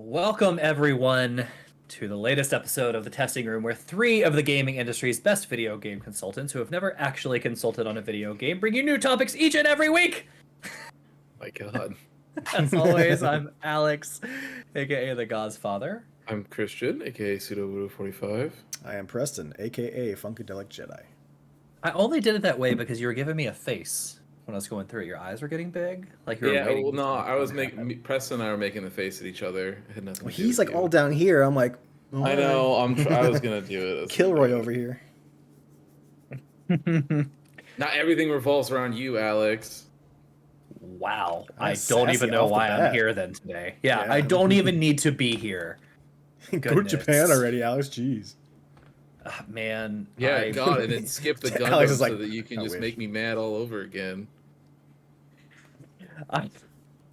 Welcome, everyone, to the latest episode of the Testing Room, where three of the gaming industry's best video game consultants who have never actually consulted on a video game bring you new topics each and every week. My God. As always, I'm Alex, aka the Godfather. I'm Christian, aka Pseudo45. I am Preston, aka Funkadelic Jedi. I only did it that way because you were giving me a face when I was going through it. Your eyes were getting big, like you were waiting. Well, no, I was making Preston and I were making the face at each other. It had nothing. Well, to do he's with like you. all down here. I'm like, I know. I was gonna do it. Kilroy over here. Not everything revolves around you, Alex. Wow, I That's don't sassy even know off the why I'm bat. here then today. Yeah, Yeah. I don't even need to be here. Go to Goodness. Japan already, Alex. Jeez. Man, Yeah, God, and then skip the Gundam Alex is so like, that you can I just wish. make me mad all over again.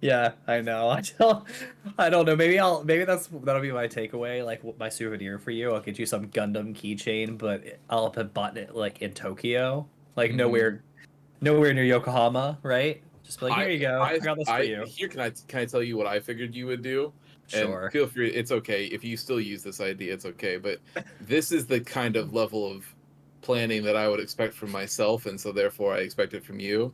Yeah, I know. I don't know. Maybe that'll be my takeaway. Like my souvenir for you. I'll get you some Gundam keychain, but I'll have bought it like in Tokyo, like nowhere near Yokohama, right? Just be like, here you go. I got this for you. Here, can I tell you what I figured you would do? Sure. And feel free. It's okay if you still use this idea. It's okay. But this is the kind of level of planning that I would expect from myself, and so therefore I expect it from you.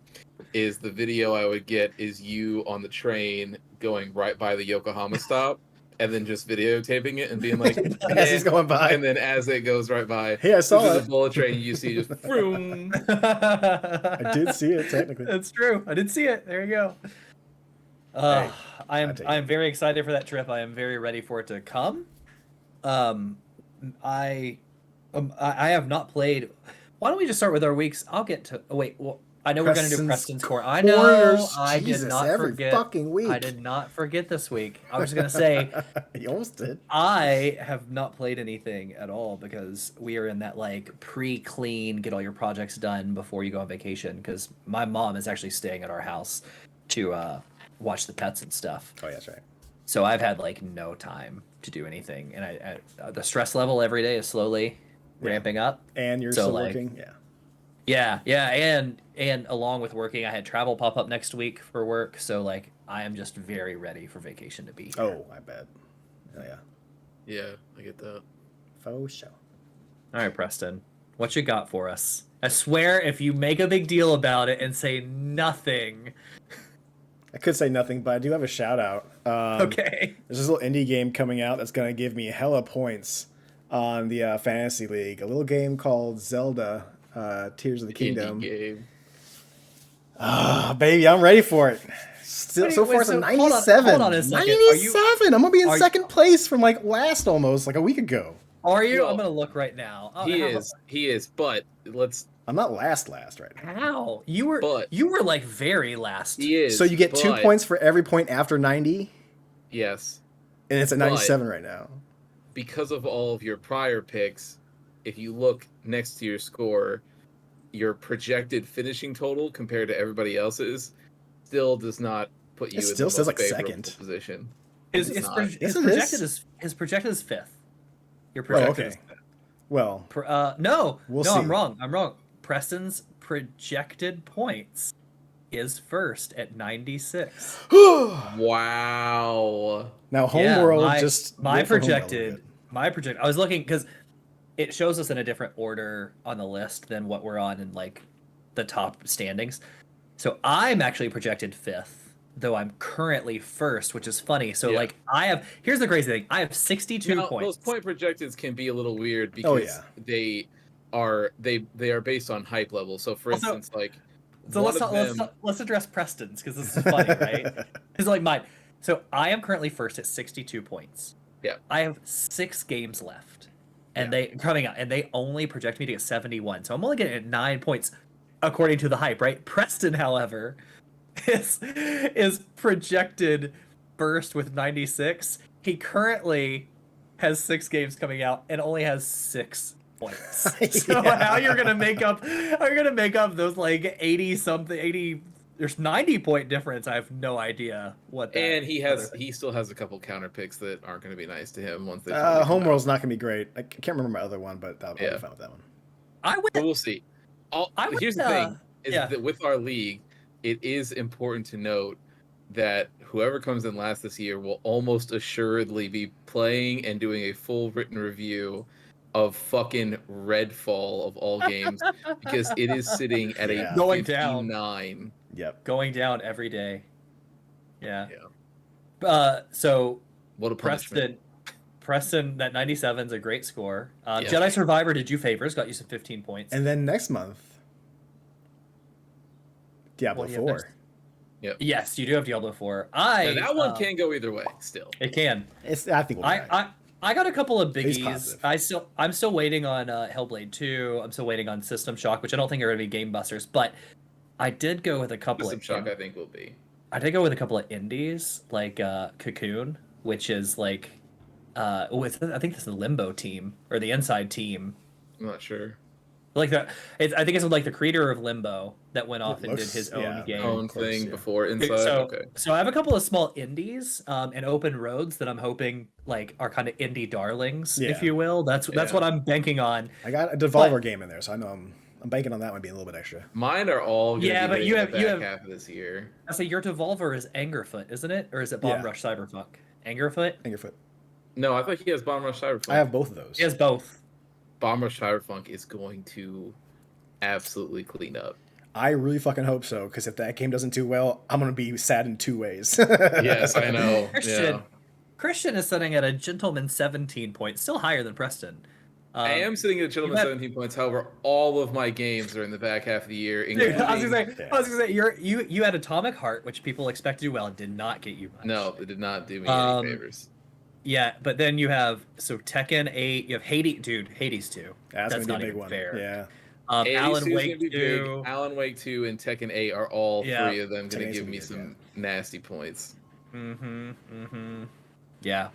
Is the video I would get is you on the train going right by the Yokohama stop, and then just videotaping it and being like, As he's going by. and then as it goes right by, Hey, I saw this is it. a bullet train. You see just vroom. I did see it, technically. That's true. I did see it. There you go. Hey, I take am it. very excited for that trip. I am very ready for it to come. I have not played. Why don't we just start with our weeks? I'll get to. Oh, wait. Well, I know we're gonna do Preston's Core. I know. Corners. I Jesus, did not every forget. fucking week. I did not forget this week. I was gonna say You almost did. I have not played anything at all because we are in that like pre-clean, get all your projects done before you go on vacation. Because my mom is actually staying at our house to watch the pets and stuff. Oh, yeah, that's right. So I've had like no time to do anything, and the stress level every day is slowly ramping up. And you're So, still like, working? Yeah. Yeah, and along with working, I had travel pop up next week for work. So like I am just very ready for vacation to be here. Oh, I bet. Oh, yeah. Yeah, I get that. Faux show. All right, Preston, what you got for us? I swear, if you make a big deal about it and say nothing, I could say nothing, but I do have a shout out. okay. There's this little indie game coming out that's going to give me hella points on the Fantasy League. A little game called Zelda Tears of the Kingdom. Indie game. Baby, I'm ready for it. Still, Wait, so far, wait, it's a so 97. hold on a second. 97! I'm going to be in are you- second place from like last almost, like a week ago. Are you? Yo, I'm gonna look right now. He is. But let's. I'm not last right now. How you were? But- you were like very last. He is. So you get 2 but- points for every point after 90, Yes. and it's at But- 97 right now. Because of all of your prior picks, if you look next to your score, your projected finishing total compared to everybody else's still does not put you It in still the says, most like, favorable second. position. His, It's his, not. pro- Yes, his it projected is. is projected is fifth. Your Oh, projected okay. is fifth. Well, No, We'll no, see. I'm wrong. Preston's projected points is first at 96. Wow. now Homeworld my, just my went for Homeworld a projected bit. I was looking because it shows us in a different order on the list than what we're on in like the top standings. So I'm actually projected fifth, though I'm currently first, which is funny. So Yeah. like here's the crazy thing. I have 62 Now, points. those point projections can be a little weird Oh, because yeah. they are based on hype level. So for Also- instance, like So one let's of them, let's address Preston's because this is funny, right? Because like mine. So I am currently first at 62 points. Yeah. I have 6 games left, and Yeah. they coming out, and they only project me to get 71. So I'm only getting at 9 points, according to the hype, right? Preston, however, is projected first with 96. He currently has 6 games coming out and only has 6 points. So Yeah. how you're gonna make up those like 80 something 80 there's 90 point difference. I have no idea what that and he still has a couple counter picks that aren't going to be nice to him once they. Homeworld's not going to be great. I can't remember my other one, but I'll be Yeah. fine with that one. I But would we'll see. I would, Here's the thing: is yeah. that with our league, it is important to note that whoever comes in last this year will almost assuredly be playing and doing a full written review of fucking Redfall of all games because it is sitting at Yeah. a Going down. 59. Yep. Going down every day. Yeah. Yeah. So What a punishment. Preston, that 97 is a great score. Yeah. Jedi Survivor did you favors, got you some 15 points. And then next month, Diablo What do you have 4. next? Yep. Yes, you do have Diablo 4. Now, that one can go either way still. It can. I think we'll be right. I got a couple of He's biggies. positive. I'm still waiting on Hellblade 2. I'm still waiting on System Shock, which I don't think are going to be game busters, but I did go with a couple System Shock, I think, will be. I did go with a couple of indies, like Cocoon, which is like I think this is the Limbo team or the Inside team. I'm not sure. Like that, I think it's like the creator of Limbo that went off and did looks- his own yeah, game. Own of course, thing yeah. before Inside. Okay. So I have a couple of small indies and open roads that I'm hoping like are kind of indie darlings, Yeah. if you will. That's Yeah. what I'm banking on. I got a Devolver game in there, so I know I'm banking on that one being a little bit extra. Mine are all gonna Yeah, be but hitting you the have- back you have- half of this year. I say your Devolver is Angerfoot, isn't it, or is it Bomb Yeah. Rush Cyberpunk? Angerfoot. Angerfoot. No, I thought he has Bomb Rush Cyberpunk. I have both of those. He has both. Bomb Rush Cyberpunk is going to absolutely clean up. I really fucking hope so, because if that game doesn't do well, I'm gonna be sad in two ways. Yes, I know. Yeah. Christian is sitting at a gentleman 17 points, still higher than Preston. I am sitting at Gentleman you had- 17 points. However, all of my games are in the back half of the year. Dude, I was including- gonna say, you had Atomic Heart, which people expect to do well, did not get you much. No, it did not do me Um, any favors. Yeah, but then you have Tekken 8, you have Hades, dude, Hades 2. That's gonna not be a big even one. fair. Yeah. Hades Alan 2 is Wake gonna be 2. big. Alan Wake 2 and Tekken 8 are all Yeah. three of them going to Tekken's give gonna me be good, some nasty points. Yeah,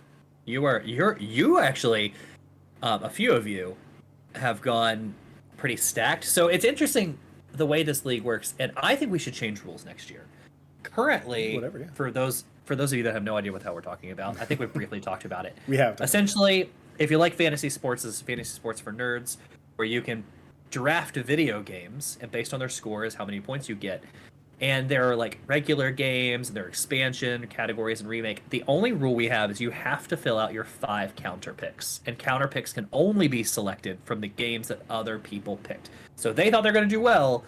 you actually, a few of you have gone pretty stacked. So it's interesting the way this league works, and I think we should change rules next year. Currently, Whatever, yeah. for those of you that have no idea what the hell we're talking about, I think we've briefly talked about it. We have. Essentially, if you like fantasy sports, this is fantasy sports for nerds, where you can draft video games, and based on their scores, how many points you get. And there are like regular games, there are expansion categories and remake. The only rule we have is you have to fill out your 5 counter picks, and counter picks can only be selected from the games that other people picked. So they thought they're going to do well,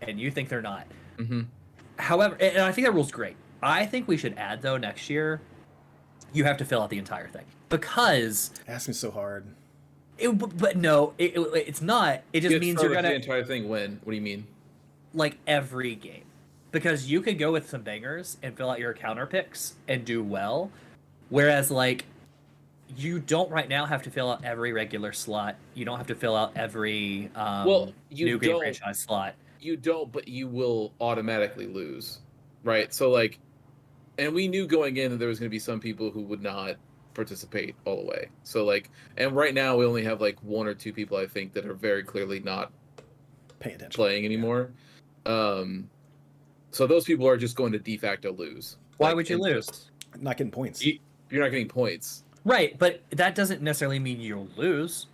and you think they're not. Mm-hmm. However, and I think that rule's great. I think we should add though next year, you have to fill out the entire thing because Asking so hard. but no, it's not. It just means you're gonna the entire thing win. What do you mean? like every game, because you could go with some bangers and fill out your counter picks and do well, whereas like you don't right now have to fill out every regular slot. You don't have to fill out every you new game don't. franchise slot. You don't, but you will automatically lose, right? So like, and we knew going in that there was going to be some people who would not participate all the way. So like, and right now we only have like 1 or 2 people I think that are very clearly not Pay attention. playing anymore. So those people are just going to de facto lose. Why Like, would you and lose? Not getting points. You're not getting points. Right, but that doesn't necessarily mean you'll lose.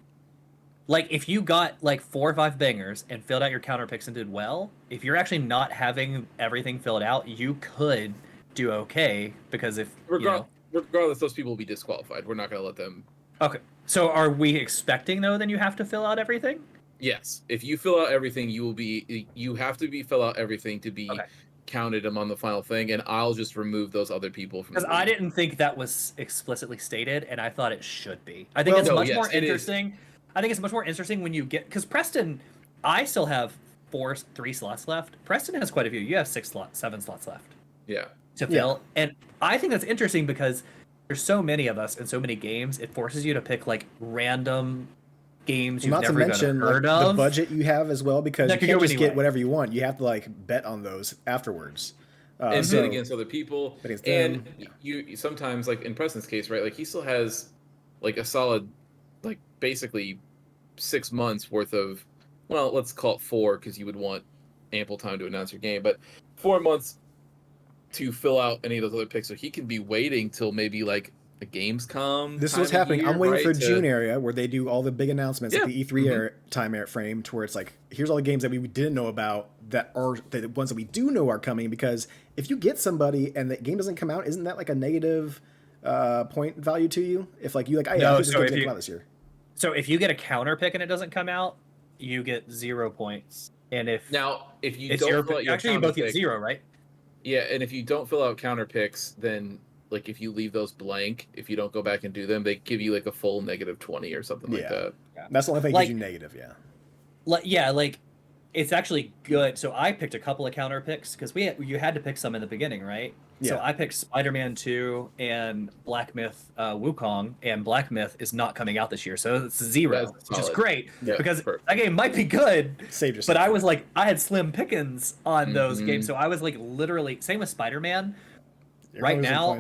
Like, if you got, like, 4 or 5 bangers and filled out your counter picks and did well, if you're actually not having everything filled out, you could do okay, because if, Regardless, those people will be disqualified. We're not going to let them... Okay, so are we expecting, though, then you have to fill out everything? Yes. If you fill out everything, you have to fill out everything to be counted among the final thing, and I'll just remove those other people from Because the I league.3 think that was explicitly stated, and I thought it should be. I think it's much more interesting. I think it's much more interesting when you get... Because Preston, I still have 3 slots left. Preston has quite a few. You have 7 slots left. Yeah. To fill. And I think that's interesting because there's so many of us and so many games, it forces you to pick like random games you've Not to never mention even heard like, the of. budget you have as well, because That you could can't go just anyway. get whatever you want. You have to like bet on those afterwards. And so- bid against other people. against And them. you sometimes, like in Preston's case, right, like he still has like a solid, like basically 6 months worth of, well, let's call it 4 because you would want ample time to announce your game, but 4 months to fill out any of those other picks. So he can be waiting till maybe like a Gamescom. This is time what's of happening. year, I'm waiting right, for to- June area where they do all the big announcements at the E3 time frame, to where it's like, here's all the games that we didn't know about that are the ones that we do know are coming. Because if you get somebody and the game doesn't come out, isn't that like a negative point value to you? If like you like, oh yeah, I think this game's gonna come out this year. So if you get a counter pick and it doesn't come out, you get 0 points. And if you it's don't your fill out your actually you counter both get pick, 0, right? yeah, and if you don't fill out counter picks, then like if you leave those blank, if you don't go back and do them, they give you like a full -20 or something like that. Yeah. That's the only thing that gives you negative. Yeah. Like it's actually good. So I picked a couple of counter picks because you had to pick some in the beginning, right? Yeah. So I picked Spider-Man 2 and Black Myth Wukong, and Black Myth is not coming out this year, so it's 0, which is great because that game might be good. Saved yourself. But I was like, I had slim pickings on those games, so I was like literally same with Spider-Man. Right now,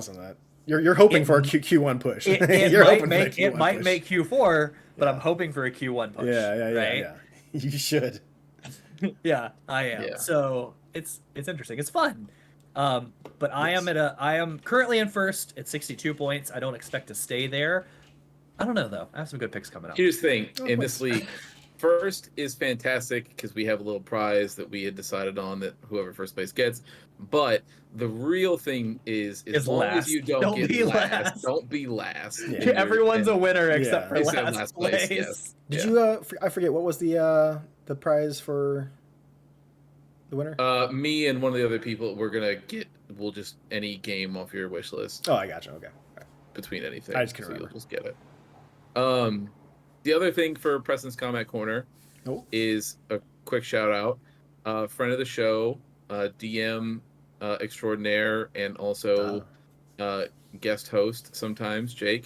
you're hoping for a Q1 push. It might make Q4, but I'm hoping for a Q1 push. Yeah. You should. Yeah, I am. Yeah. So it's interesting. It's fun. But I am currently in first at 62 points. I don't expect to stay there. I don't know though. I have some good picks coming up. Here's the thing in this league. First is fantastic because we have a little prize that we had decided on that whoever first place gets. But the real thing is as long as you don't get last, don't be last. Yeah. Everyone's a winner except for last place. Yes. Did you? I forget what was the prize for the winner? Me and one of the other people, we'll just any game off your wish list. Oh, I gotcha. Okay. Between anything, I just can't remember. You'll just get it. The other thing for Preston's Comment Corner is a quick shout out. Friend of the show, DM extraordinaire, and also guest host sometimes, Jakey.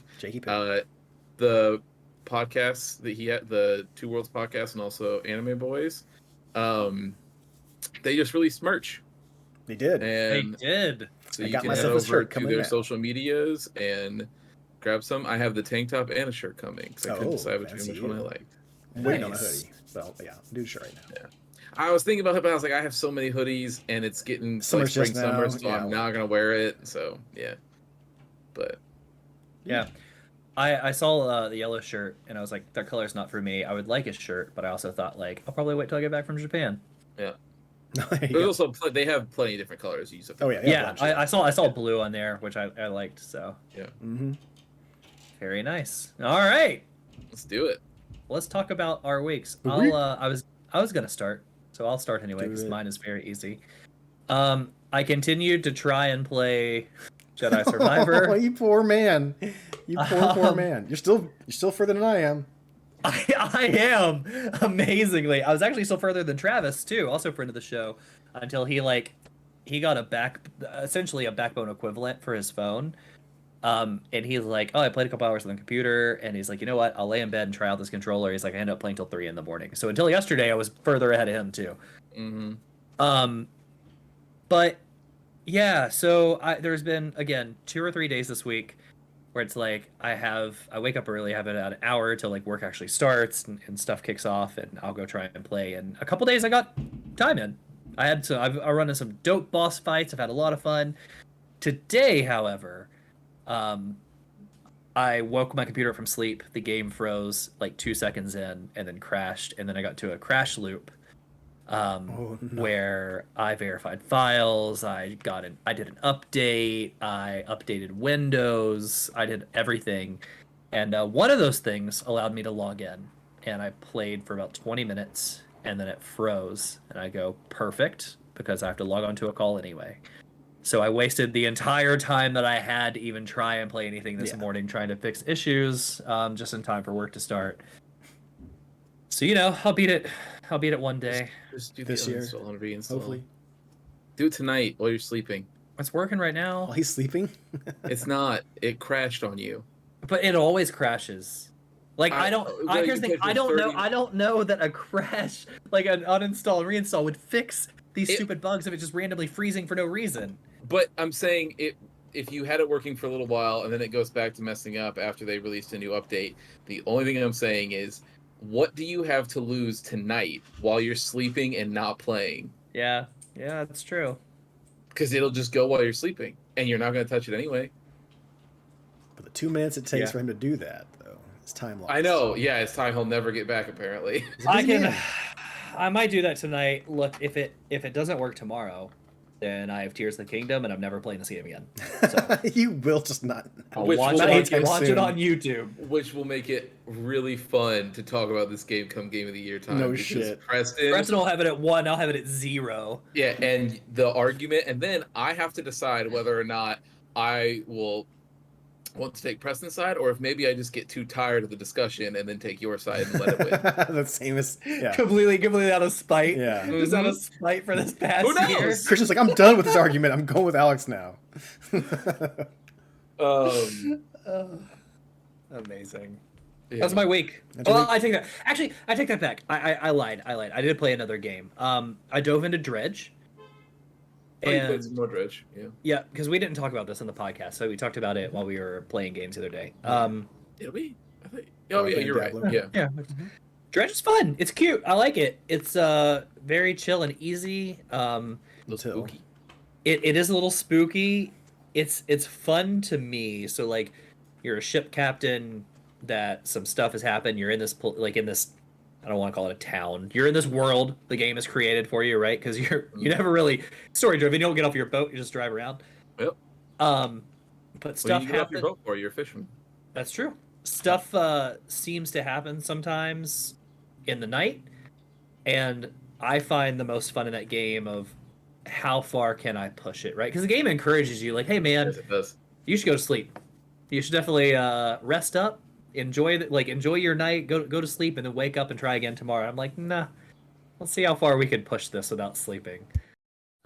The podcasts that he had, the Two Worlds podcast and also Anime Boys, they just released merch. They did. So you can head over to their social medias and grab some. I have the tank top and a shirt coming because I couldn't decide between which one I liked. I'm waiting on a hoodie. So yeah, do the shirt right now. Yeah. I was thinking about it, but I was like, I have so many hoodies and it's getting like spring, summer, so I'm not gonna wear it. So yeah. But yeah. I saw the yellow shirt and I was like, that color's not for me. I would like a shirt, but I also thought like I'll probably wait till I get back from Japan. Yeah. There's also they have plenty of different colors. You just have to I saw blue on there, which I liked. So yeah. Very nice. All right. Let's do it. Let's talk about our weeks. I was gonna start, so I'll start anyway because mine is very easy. I continued to try and play Jedi Survivor. Oh, you poor man. You poor man. You're still further than I am. I am, amazingly. I was actually still further than Travis too, also friend of the show, until he got essentially a backbone equivalent for his phone. And he's like, oh, I played a couple hours on the computer, and he's like, you know what? I'll lay in bed and try out this controller. He's like, I ended up playing till 3 a.m. So until yesterday, I was further ahead of him too. But yeah, so there's been again 2 or 3 days this week where it's like I wake up early, I have about an hour till like work actually starts and stuff kicks off, and I'll go try and play. And a couple days I got time in. I've run in some dope boss fights. I've had a lot of fun. Today, however, I woke my computer from sleep. The game froze like 2 seconds in and then crashed, and then I got to a crash loop where I verified files. I did an update. I updated Windows. I did everything, and one of those things allowed me to log in, and I played for about 20 minutes, and then it froze, and I go perfect because I have to log on to a call anyway. So I wasted the entire time that I had to even try and play anything this morning trying to fix issues, just in time for work to start. So I'll beat it one day. Just do this year. Install and reinstall. Hopefully. Do it tonight while you're sleeping. It's working right now. While he's sleeping? It's not. It crashed on you. But it always crashes. Like here's the thing. I don't know that a crash, like an uninstall and reinstall, would fix these stupid bugs if it's just randomly freezing for no reason. But I'm saying if you had it working for a little while and then it goes back to messing up after they released a new update, the only thing I'm saying is, what do you have to lose tonight while you're sleeping and not playing? Yeah, that's true. Because it'll just go while you're sleeping, and you're not going to touch it anyway. But the 2 minutes it takes Yeah. for him to do that, though, is time lost. I know. Yeah, it's time he'll never get back. Apparently. He's a busy man. I might do that tonight. Look, if it doesn't work tomorrow, then I have Tears of the Kingdom, and I'm never playing this game again. So You will just not. I'll Which watch will it, make on, it watch it soon. on YouTube. Which will make it really fun to talk about this game come Game of the Year time. No because shit. Preston will have it at 1. I'll have it at 0. Yeah, and the argument, and then I have to decide whether or not I will want to take Preston's side, or if maybe I just get too tired of the discussion and then take your side and let it win. The same as Completely out of spite. Yeah. Just out of spite for this past Who knows? year. Christian's like, I'm done with this argument. I'm going with Alex now. Amazing. Yeah. That's my week. That's your Well, week? I take that. Actually, I take that back. I lied. I did play another game. I dove into Dredge. Oh, you played some more Dredge. Yeah. Yeah, because we didn't talk about this in the podcast, so we talked about it while we were playing games the other day. It'll be. I think. Oh, Oh, yeah, you're right. Diablo. Yeah. Yeah. Dredge is fun. It's cute. I like it. It's very chill and easy. Little Until- spooky. It is a little spooky. It's fun to me. So like, you're a ship captain that some stuff has happened. You're in this in this. I don't want to call it a town. You're in this world the game is created for you, right? Because you never really story driven. You don't get off your boat. You just drive around. Yep. But What stuff do you get off your happens. boat for? You're a fisherman. That's true. Stuff seems to happen sometimes in the night, and I find the most fun in that game of how far can I push it, right? Because the game encourages you, like, hey man, Yes, it does. you should go to sleep. You should definitely rest up, enjoy your night, go to sleep, and then wake up and try again tomorrow. I'm like, nah, let's see how far we can push this without sleeping.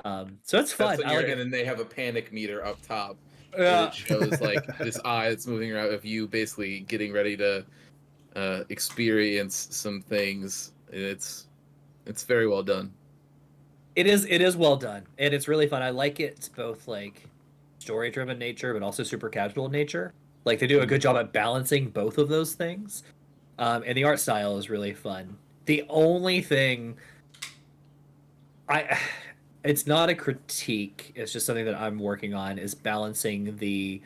So it's fun. That's what I you're like in, it. and they have a panic meter up top. Yeah. It shows like this eye that's moving around of you basically getting ready to experience some things. It's very well done. It is well done, and it's really fun. I like it. It's both like story driven nature, but also super casual in nature. Like they do a good job at balancing both of those things, and the art style is really fun. The only thing it's not a critique. It's just something that I'm working on is balancing the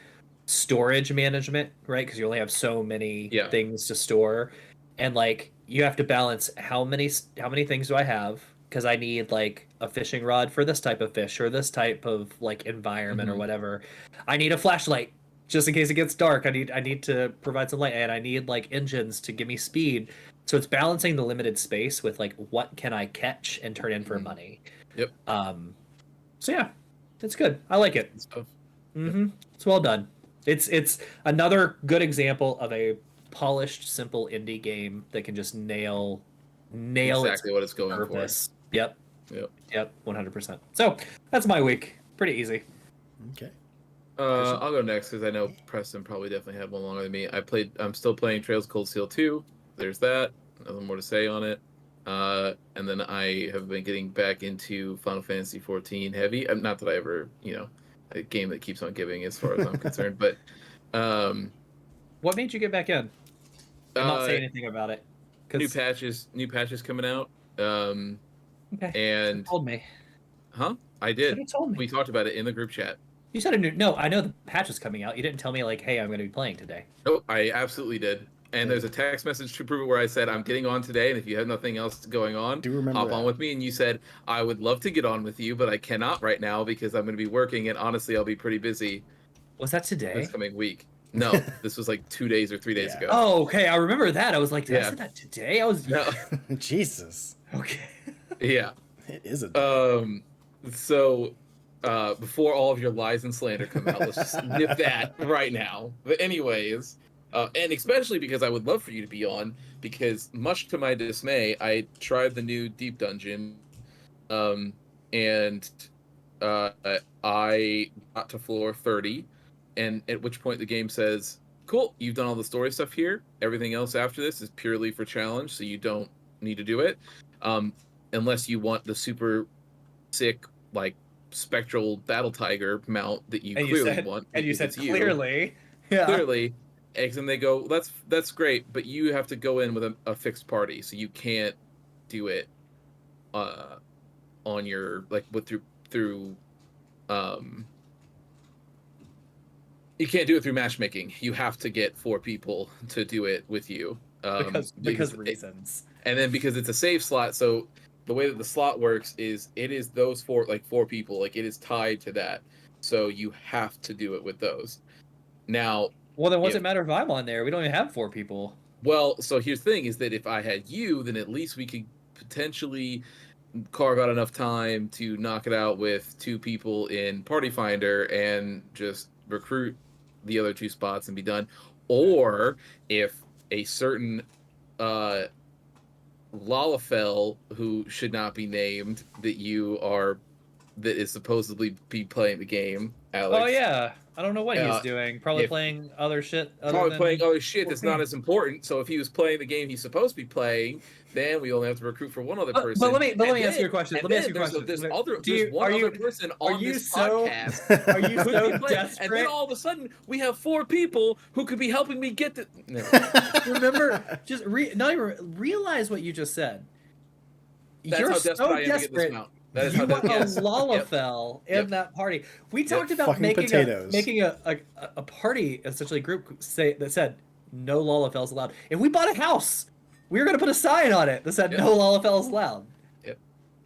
storage management, right? Because you only have so many things to store, and like you have to balance how many things do I have? Because I need like a fishing rod for this type of fish or this type of like environment or whatever. I need a flashlight just in case it gets dark. I need to provide some light, and I need like engines to give me speed. So it's balancing the limited space with like what can I catch and turn in for money. Yep. So yeah, it's good. I like it. Stuff. It's well done. It's another good example of a polished, simple indie game that can just nail Exactly what it's going purpose. Yep. Yep. 100%. So that's my week. Pretty easy. Okay. for. I'll go next because I know Preston probably definitely had one longer than me. I'm still playing Trails of Cold Steel 2. There's that. Nothing more to say on it. And then I have been getting back into Final Fantasy 14 heavy. Not that I ever, a game that keeps on giving as far as I'm concerned. But What made you get back in? And not say anything about it. new patches coming out. Okay. And You told me. huh? I did. You told me. We talked about it in the group chat. You said no. I know the patch is coming out. You didn't tell me like, hey, I'm going to be playing today. Oh, I absolutely did. And there's a text message to prove it where I said I'm getting on today, and if you have nothing else going on, Do remember hop that. on with me. And you said I would love to get on with you, but I cannot right now because I'm going to be working, and honestly, I'll be pretty busy Was that today? this coming week. No, this was like 2 days or 3 days Yeah. ago. Oh, okay. I remember that. I was like, did I Yeah. say that today? I was No. Jesus. okay. Yeah. It is a. So before all of your lies and slander come out, let's just nip that right now. But anyways, and especially because I would love for you to be on, because much to my dismay, I tried the new Deep Dungeon, and I got to floor 30, and at which point the game says, cool, you've done all the story stuff here. Everything else after this is purely for challenge, so you don't need to do it. Unless you want the super sick, like, spectral battle tiger mount that you clearly want. And you because said it's clearly. Yeah. Clearly. And they go, that's great, but you have to go in with a fixed party, so you can't do it on your, like, through You can't do it through matchmaking. You have to get 4 people to do it with you. Because reasons. And then because it's a save slot, so the way that the slot works is it is those 4 people, like it is tied to that. So you have to do it with those. Now, well, then what's it matter if I'm on there? We don't even have 4 people. Well, so here's the thing: is that if I had you, then at least we could potentially carve out enough time to knock it out with 2 people in Party Finder and just recruit the other 2 spots and be done. Or if a certain Lalafell, who should not be named, that is supposedly be playing the game, Alex. Oh yeah, I don't know what he's doing. Probably playing other shit. Playing other shit that's not as important. So if he was playing the game he's supposed to be playing, then we only have to recruit for one other person. But let me ask you a question. Let me ask you a question. There's one other person on this podcast. Are you so desperate? And then all of a sudden we have 4 people who could be helping me get the. No. Remember, just not even realize what you just said. That's You're how desperate so I am to get this desperate. mount. That is You how want a yes. Lalafell in that party. We talked about making a party, essentially a group that said no Lalafells allowed. If we bought a house, we were going to put a sign on it that said no Lalafells allowed. Yep.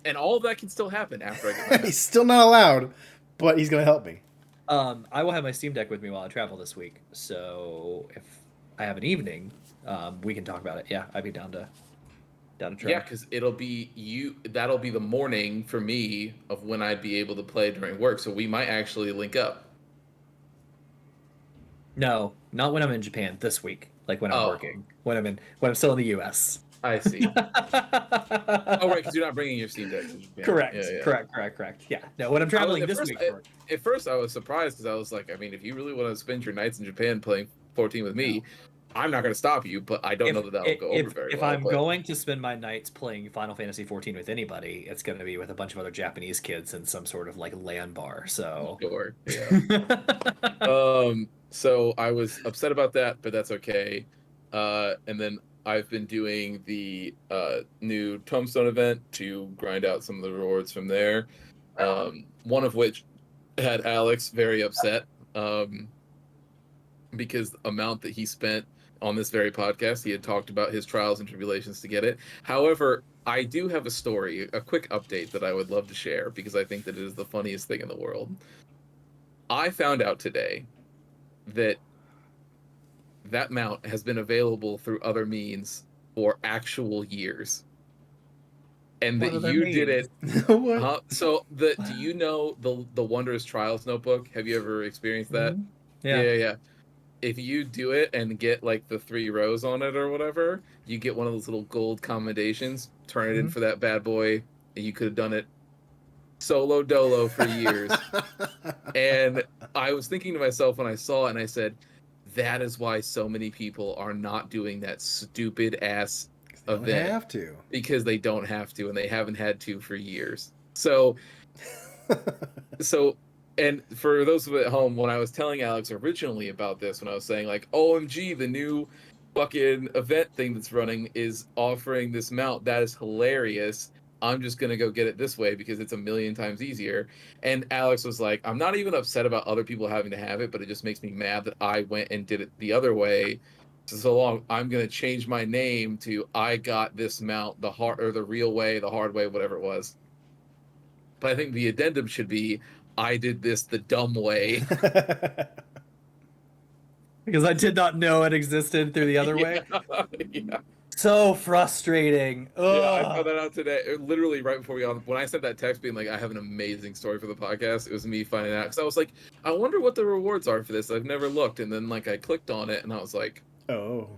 And all of that can still happen after I get my He's still not allowed, but he's going to help me. I will have my Steam Deck with me while I travel this week. So if I have an evening, we can talk about it. Yeah, I'd be down to try. Yeah, because that'll be the morning for me of when I'd be able to play during work. So we might actually link up. No, not when I'm in Japan this week. Like when I'm working. When I'm still in the U.S. I see. Oh, right, because you're not bringing your Steam Deck to Japan. Correct. Yeah. Correct. Yeah. No, when I'm traveling this week. At first, I was surprised because I was like, I mean, if you really want to spend your nights in Japan playing 14 with me, I'm not going to stop you, but I don't know that'll go over very well. If I'm going to spend my nights playing Final Fantasy 14 with anybody, it's going to be with a bunch of other Japanese kids in some sort of like LAN bar. So sure, yeah. So I was upset about that, but that's okay. And then I've been doing the new Tombstone event to grind out some of the rewards from there. One of which had Alex very upset because the amount that he spent on this very podcast, he had talked about his trials and tribulations to get it. However, I do have a story, a quick update that I would love to share because I think that it is the funniest thing in the world. I found out today that mount has been available through other means for actual years. And that you did it. So do you know the Wondrous Trials notebook? Have you ever experienced that? Mm-hmm. Yeah. If you do it and get like the 3 rows on it or whatever, you get one of those little gold commendations, turn it in for that bad boy, and you could have done it solo dolo for years. And I was thinking to myself when I saw it, and I said, that is why so many people are not doing that stupid ass event. They don't have to. Because they don't have to, and they haven't had to for years. So and for those of you at home, when I was telling Alex originally about this, when I was saying like, OMG, the new fucking event thing that's running is offering this mount, that is hilarious. I'm just going to go get it this way because it's a million times easier. And Alex was like, I'm not even upset about other people having to have it, but it just makes me mad that I went and did it the other way. So long, I'm going to change my name to I got this mount the real way, the hard way, whatever it was. But I think the addendum should be, I did this the dumb way. Because I did not know it existed through the other way. Yeah. So frustrating. Ugh. Yeah, I found that out today. Literally right before when I sent that text being like, I have an amazing story for the podcast, it was me finding out. Because I was like, I wonder what the rewards are for this. I've never looked. And then like I clicked on it and I was like, oh.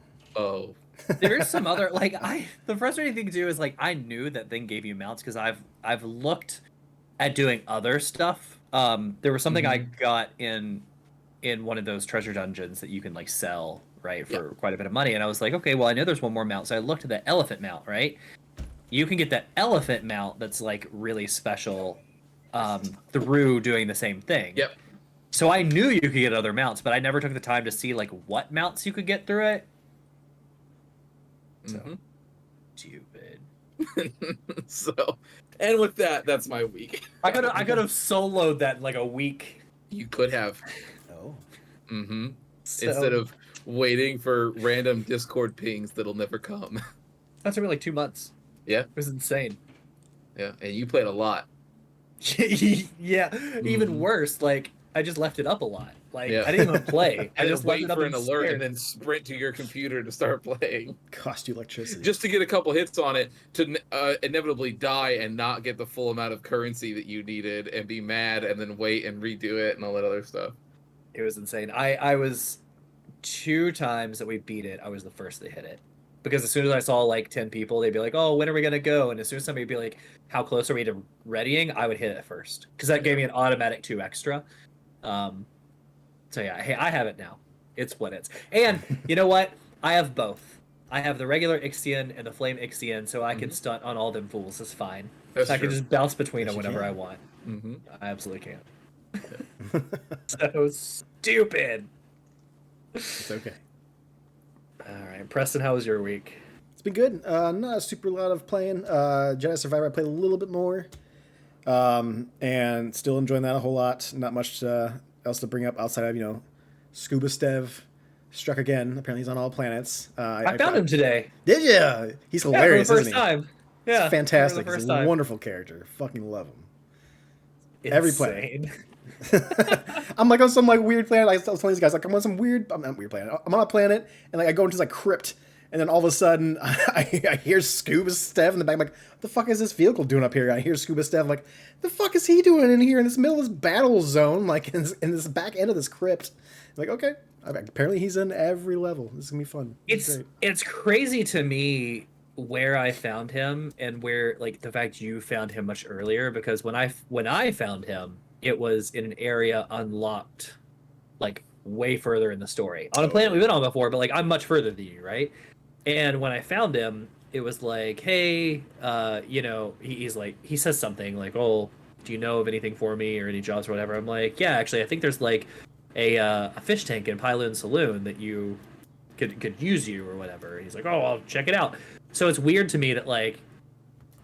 There's some other the frustrating thing too is like I knew that thing gave you mounts because I've looked at doing other stuff. There was something I got in one of those treasure dungeons that you can like sell, right, for quite a bit of money. And I was like, okay, well, I know there's one more mount. So I looked at the elephant mount, right? You can get that elephant mount that's like really special through doing the same thing. Yep. So I knew you could get other mounts, but I never took the time to see like what mounts you could get through it. So stupid. So, and with that, that's my week. I could have soloed that in like a week. You could have. Oh. Mm-hmm. So, Instead of waiting for random Discord pings that'll never come. that took me like 2 months. Yeah. It was insane. Yeah, and you played a lot. Yeah, even worse, like I just left it up a lot. Like I didn't even play. I And just then left wait it up for and an alert stared. and then sprint to your computer to start playing. Cost you electricity. Just to get a couple hits on it to inevitably die and not get the full amount of currency that you needed and be mad and then wait and redo it and all that other stuff. It was insane. I was 2 times that we beat it, I was the first to hit it. Because as soon as I saw like 10 people, they'd be like, "Oh, when are we gonna go?" And as soon as somebody would be like, "How close are we to readying?" I would hit it first because that gave me an automatic 2 extra. So yeah, hey, I have it now. It's what it's. And you know what? I have both. I have the regular Ixion and the Flame Ixion, so I can stunt on all them fools. It's fine. That's I true. can just bounce between Yes, them you whenever can. I want. Mm-hmm. I absolutely can. So stupid. It's okay. All right, Preston, how was your week? It's been good. Not a super lot of playing. Jedi Survivor, I played a little bit more. And still enjoying that a whole lot. Not much else to bring up outside of, Scuba Stev struck again. Apparently he's on all planets. I found him today. Did ya? He's Yeah, hilarious, for the isn't first he? time. Yeah, He's fantastic. For the He's first a time. wonderful character. Fucking love him. Every planet. Insane. I'm like on some like weird planet. Like I was telling these guys, like I'm on some weird. I'm not weird planet. I'm on a planet, and like I go into this like crypt, and then all of a sudden I hear Scuba Stev in the back. I'm like, what the fuck is this vehicle doing up here? I hear Scuba Stev. I'm like, the fuck is he doing in here in this middle of this battle zone? Like in this back end of this crypt. I'm like, okay. Apparently he's in every level. This is gonna be fun. It's crazy to me where I found him and where like the fact you found him much earlier, because when I found him, it was in an area unlocked like way further in the story on a planet we've been on before, but like I'm much further than you, right? And when I found him, it was like, hey, he's like, he says something like, oh, do you know of anything for me or any jobs or whatever? I'm like, yeah, actually I think there's like a fish tank in Pyloon Saloon that you could use you or whatever. And he's like, oh, I'll check it out. So it's weird to me that like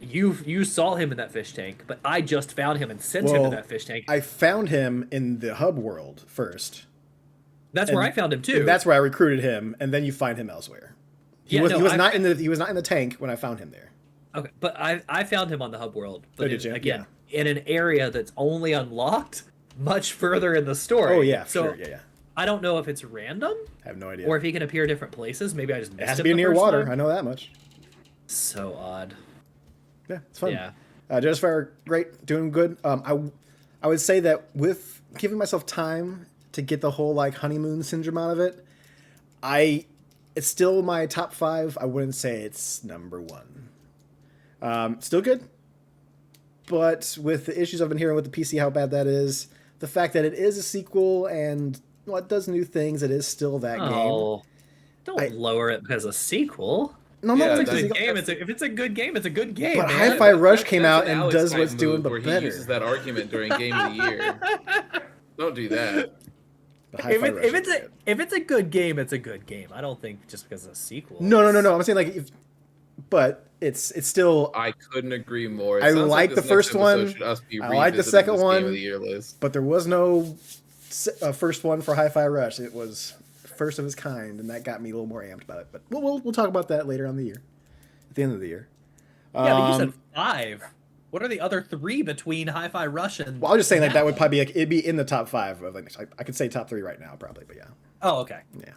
you saw him in that fish tank, but I just found him and sent him to that fish tank. I found him in the hub world first. That's where I found him too. That's where I recruited him, and then you find him elsewhere. He was not in the tank when I found him there. Okay, but I found him on the hub world. But did you? Again, in an area that's only unlocked much further in the story. Oh yeah, so sure, yeah. I don't know if it's random. I have no idea. Or if he can appear different places. Maybe I just missed it has to him be the near first water. time. I know that much. So odd. Yeah, it's fun. Yeah. Jedi Survivor, great, doing good. I would say that with giving myself time to get the whole like honeymoon syndrome out of it, it's still my top 5. I wouldn't say it's number 1. Still good, but with the issues I've been hearing with the PC, how bad that is, the fact that it is a sequel and it does new things, it is still that game. Don't lower it because a sequel. No, Yeah, It's a it's good game. If it's a good game, it's a good game. But man. Hi-Fi Rush came That's out an and Alex does type what's doing, move but where better. He uses that argument during Game of the Year. Don't do that. But Hi-Fi Rush is good. If it's a good game, it's a good game. I don't think just because it's a sequel. No. I'm saying like, but it's still. I couldn't agree more. It I sounds like this the next first episode one. should us be I like the revisiting second this one. Game of the Year list. But there was no first one for Hi-Fi Rush. It was first of its kind, and that got me a little more amped about it. But we'll talk about that later on in the year, at the end of the year. Yeah, but you said 5. What are the other 3 between Hi-Fi Rush and? Well, I was just saying like that would probably be it'd be in the top 5 of like I could say top 3 right now probably, but yeah. Oh, okay. Yeah.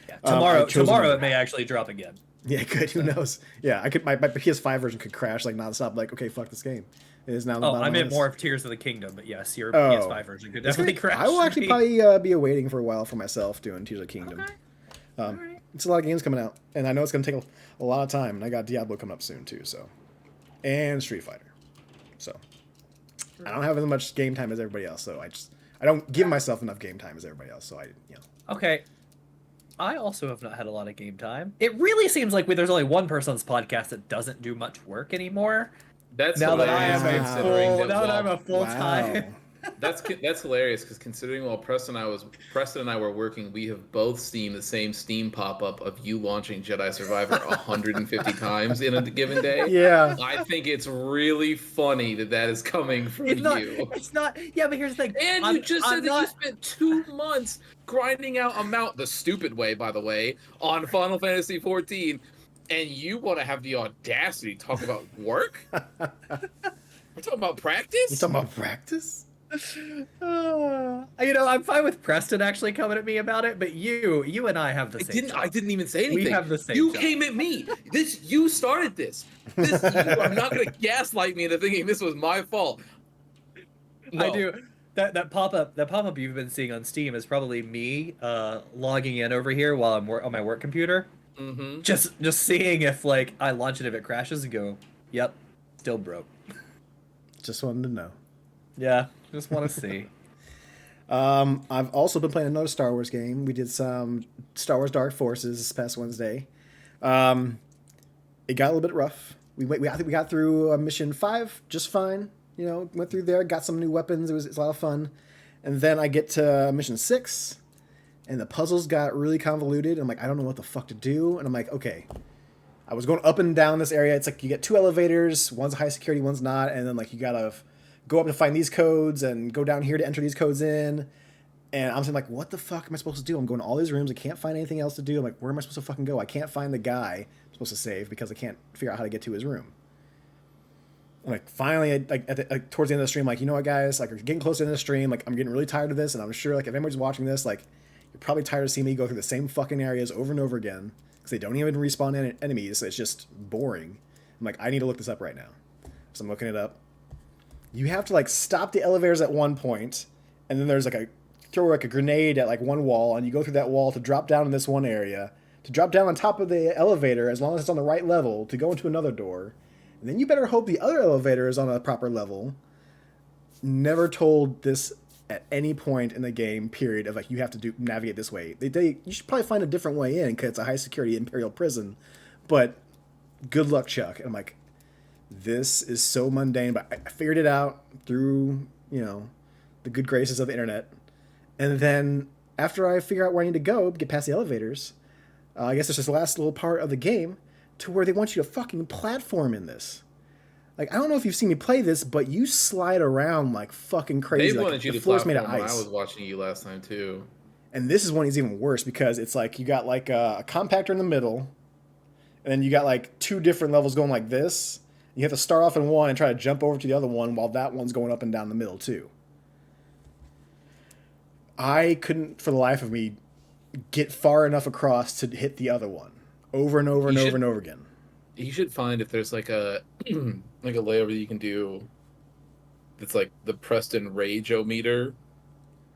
Yeah. Tomorrow another it may actually drop again. Yeah, good. Who knows? Yeah, I could. My PS5 version could crash like nonstop. Like, okay, fuck this game. It is now. Oh, I meant more of Tears of the Kingdom, but yes, your Oh. PS5 version could definitely crash. I will actually probably be awaiting for a while for myself doing Tears of the Kingdom. Okay. Alright. It's a lot of games coming out, and I know it's going to take a lot of time. And I got Diablo coming up soon too, so and Street Fighter. So I don't have as much game time as everybody else. So I don't give myself enough game time as everybody else. So Okay. I also have not had a lot of game time. It really seems like there's only one person on this podcast that doesn't do much work anymore. That's Now that I hilarious am considering that I'm a well, full time. That's hilarious because considering while Preston and I were working, we have both seen the same Steam pop up of you launching Jedi Survivor 150 times in a given day. Yeah. I think it's really funny that is coming from you. It's not. Yeah, but here's the thing. And you just said that you spent 2 months grinding out a mount the stupid way, by the way, on Final Fantasy 14, and you want to have the audacity to talk about work? We're talking about practice? You talking about practice? I'm fine with Preston actually coming at me about it, but you and I have the same job. I didn't even say anything. We have the same You job. came at me. You started this. You are not going to gaslight me into thinking this was my fault. No. I do. That pop-up you've been seeing on Steam is probably me logging in over here while I'm on my work computer. Mm-hmm. Just seeing if like I launch it, if it crashes, and go, yep, still broke. Just wanted to know. Yeah, just want to see. I've also been playing another Star Wars game. We did some Star Wars Dark Forces this past Wednesday. It got a little bit rough. I think we got through mission 5 just fine. Went through there, got some new weapons. It's a lot of fun. And then I get to mission 6, and the puzzles got really convoluted. I'm like, I don't know what the fuck to do. And I'm like, okay. I was going up and down this area. It's like you get 2 elevators. One's high security, one's not. And then like you gotta go up to find these codes and go down here to enter these codes in. And I'm saying like, what the fuck am I supposed to do? I'm going to all these rooms. I can't find anything else to do. I'm like, where am I supposed to fucking go? I can't find the guy I'm supposed to save because I can't figure out how to get to his room. I'm like, finally, towards the end of the stream, like, you know what, guys? Like, we're getting close to the end of the stream. Like, I'm getting really tired of this. And I'm sure, like, if anybody's watching this, like, you're probably tired of seeing me go through the same fucking areas over and over again. Because they don't even respawn enemies. So it's just boring. I'm like, I need to look this up right now. So I'm looking it up. You have to like stop the elevators at one point, and then there's like throw a grenade at like one wall, and you go through that wall to drop down in this one area, to drop down on top of the elevator as long as it's on the right level to go into another door, and then you better hope the other elevator is on a proper level. Never told this at any point in the game, period, of like you have to navigate this way. You should probably find a different way in because it's a high security Imperial prison, but good luck, Chuck. And I'm like, this is so mundane, but I figured it out through, the good graces of the internet. And then after I figure out where I need to go, get past the elevators, I guess there's this last little part of the game to where they want you to fucking platform in this. Like, I don't know if you've seen me play this, but you slide around like fucking crazy. They wanted like, you the to floor's made platform of when ice. I was watching you last time too. And this is one is even worse because it's like you got like a compactor in the middle, and then you got like 2 different levels going like this. You have to start off in one and try to jump over to the other one while that one's going up and down the middle too. I couldn't, for the life of me, get far enough across to hit the other one over and over and over and over again. You should find if there's like a like a layer that you can do that's like the Preston Rage-O-meter.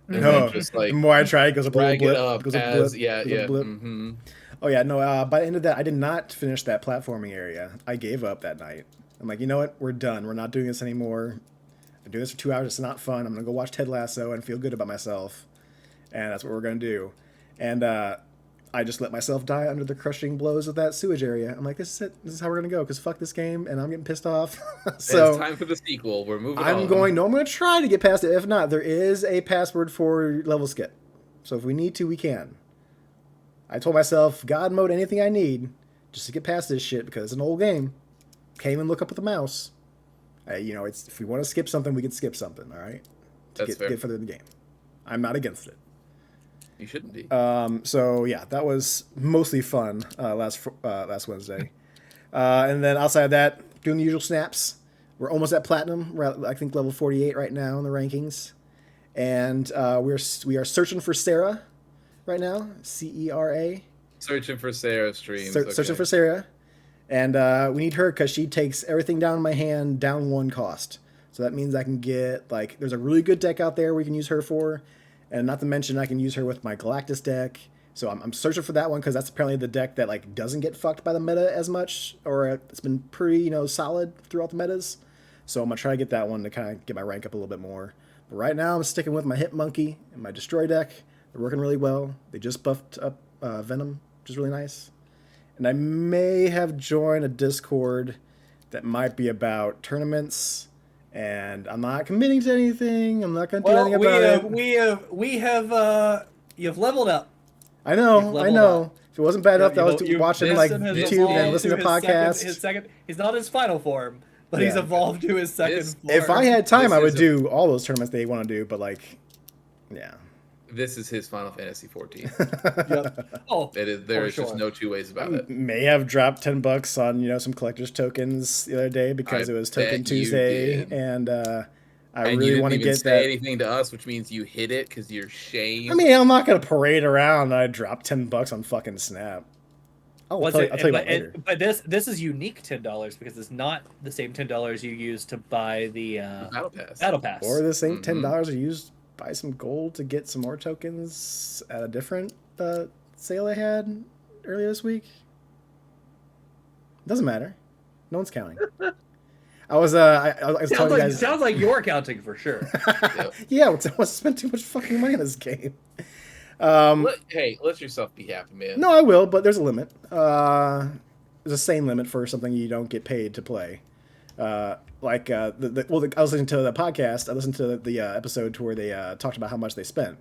And then just like the more I try, it goes up a little drag it blip. up Goes up as blip, yeah. blip. Mm-hmm. Oh yeah, no. By the end of that, I did not finish that platforming area. I gave up that night. I'm like, you know what? We're done. We're not doing this anymore. I'm doing this for 2 hours. It's not fun. I'm gonna go watch Ted Lasso and feel good about myself, and that's what we're gonna do. And I just let myself die under the crushing blows of that sewage area. I'm like, this is it. This is how we're gonna go. Cause fuck this game, and I'm getting pissed off. So it's time for the sequel. We're moving on. I'm going to try to get past it. If not, there is a password for level skip. So if we need to, we can. I told myself, God mode anything I need just to get past this shit because it's an old game. Can't even look up with the mouse. It's if we want to skip something, we can skip something. All right, That's fair. Get further in the game. I'm not against it. You shouldn't be. So yeah, that was mostly fun last Wednesday, and then outside of that, doing the usual snaps. We're almost at platinum. We're at, I think, level 48 right now in the rankings, and we are searching for Sarah right now. Cera. Searching for Sarah streams. Searching for Sarah, and we need her because she takes everything down in my hand down 1 cost. So that means I can get there's a really good deck out there we can use her for. And not to mention, I can use her with my Galactus deck. So I'm searching for that one because that's apparently the deck that doesn't get fucked by the meta as much, or it's been pretty solid throughout the metas. So I'm gonna try to get that one to kind of get my rank up a little bit more. But right now I'm sticking with my Hit Monkey and my Destroy deck. They're working really well. They just buffed up Venom, which is really nice. And I may have joined a Discord that might be about tournaments And I'm not committing to anything. I'm not going to do anything about it. You've leveled up. I know. If it wasn't bad enough that I was watching like Preston has YouTube and evolved listening to his podcasts. He's not his final form, but he's Yeah. evolved to his second form. If I had time, I would This do all those tournaments they want to do, but like, yeah. This is his Final Fantasy 14. Yep. Oh, There is just no two ways about it. May have dropped $10 on some collector's tokens the other day because it was Token bet you Tuesday, did. and I And really you want to didn't even get say that. anything to us, which means you hid it because you're shamed. I mean, I'm not gonna parade around. I dropped $10 on fucking Snap. Oh, I'll tell you about it later. But this is unique $10 because it's not the same $10 you use to buy the Battle Pass. Battle Pass. Or the same $10 you used buy some gold to get some more tokens at a different sale I had earlier this week. Doesn't matter. No one's counting. I was telling you guys. Sounds like you're counting for sure. Yeah, I spent too much fucking money on this game. Hey, let yourself be happy, man. No, I will, but there's a limit. There's a sane limit for something you don't get paid to play. I was listening to the podcast. I listened to the episode to where they talked about how much they spent,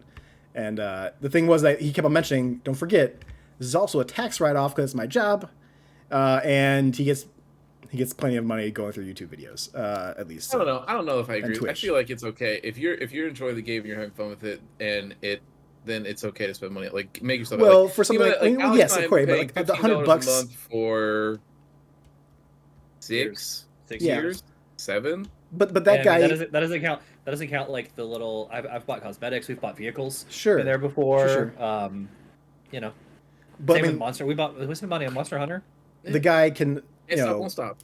and the thing was that he kept on mentioning, "Don't forget, this is also a tax write-off because it's my job," and he gets plenty of money going through YouTube videos, at least. I don't know if I agree. I Twitch. feel like it's okay if you're enjoying the game and you're having fun with it, and then it's okay to spend money. Like make yourself. Well, like, for something yes, of course, but like the $100 a month for 6 years, 7. But that guy that doesn't count. That doesn't count like the little. I've bought cosmetics. We've bought vehicles. Sure. Been there before. Sure. But same with Monster. We spent money on Monster Hunter. The guy can. Won't stop.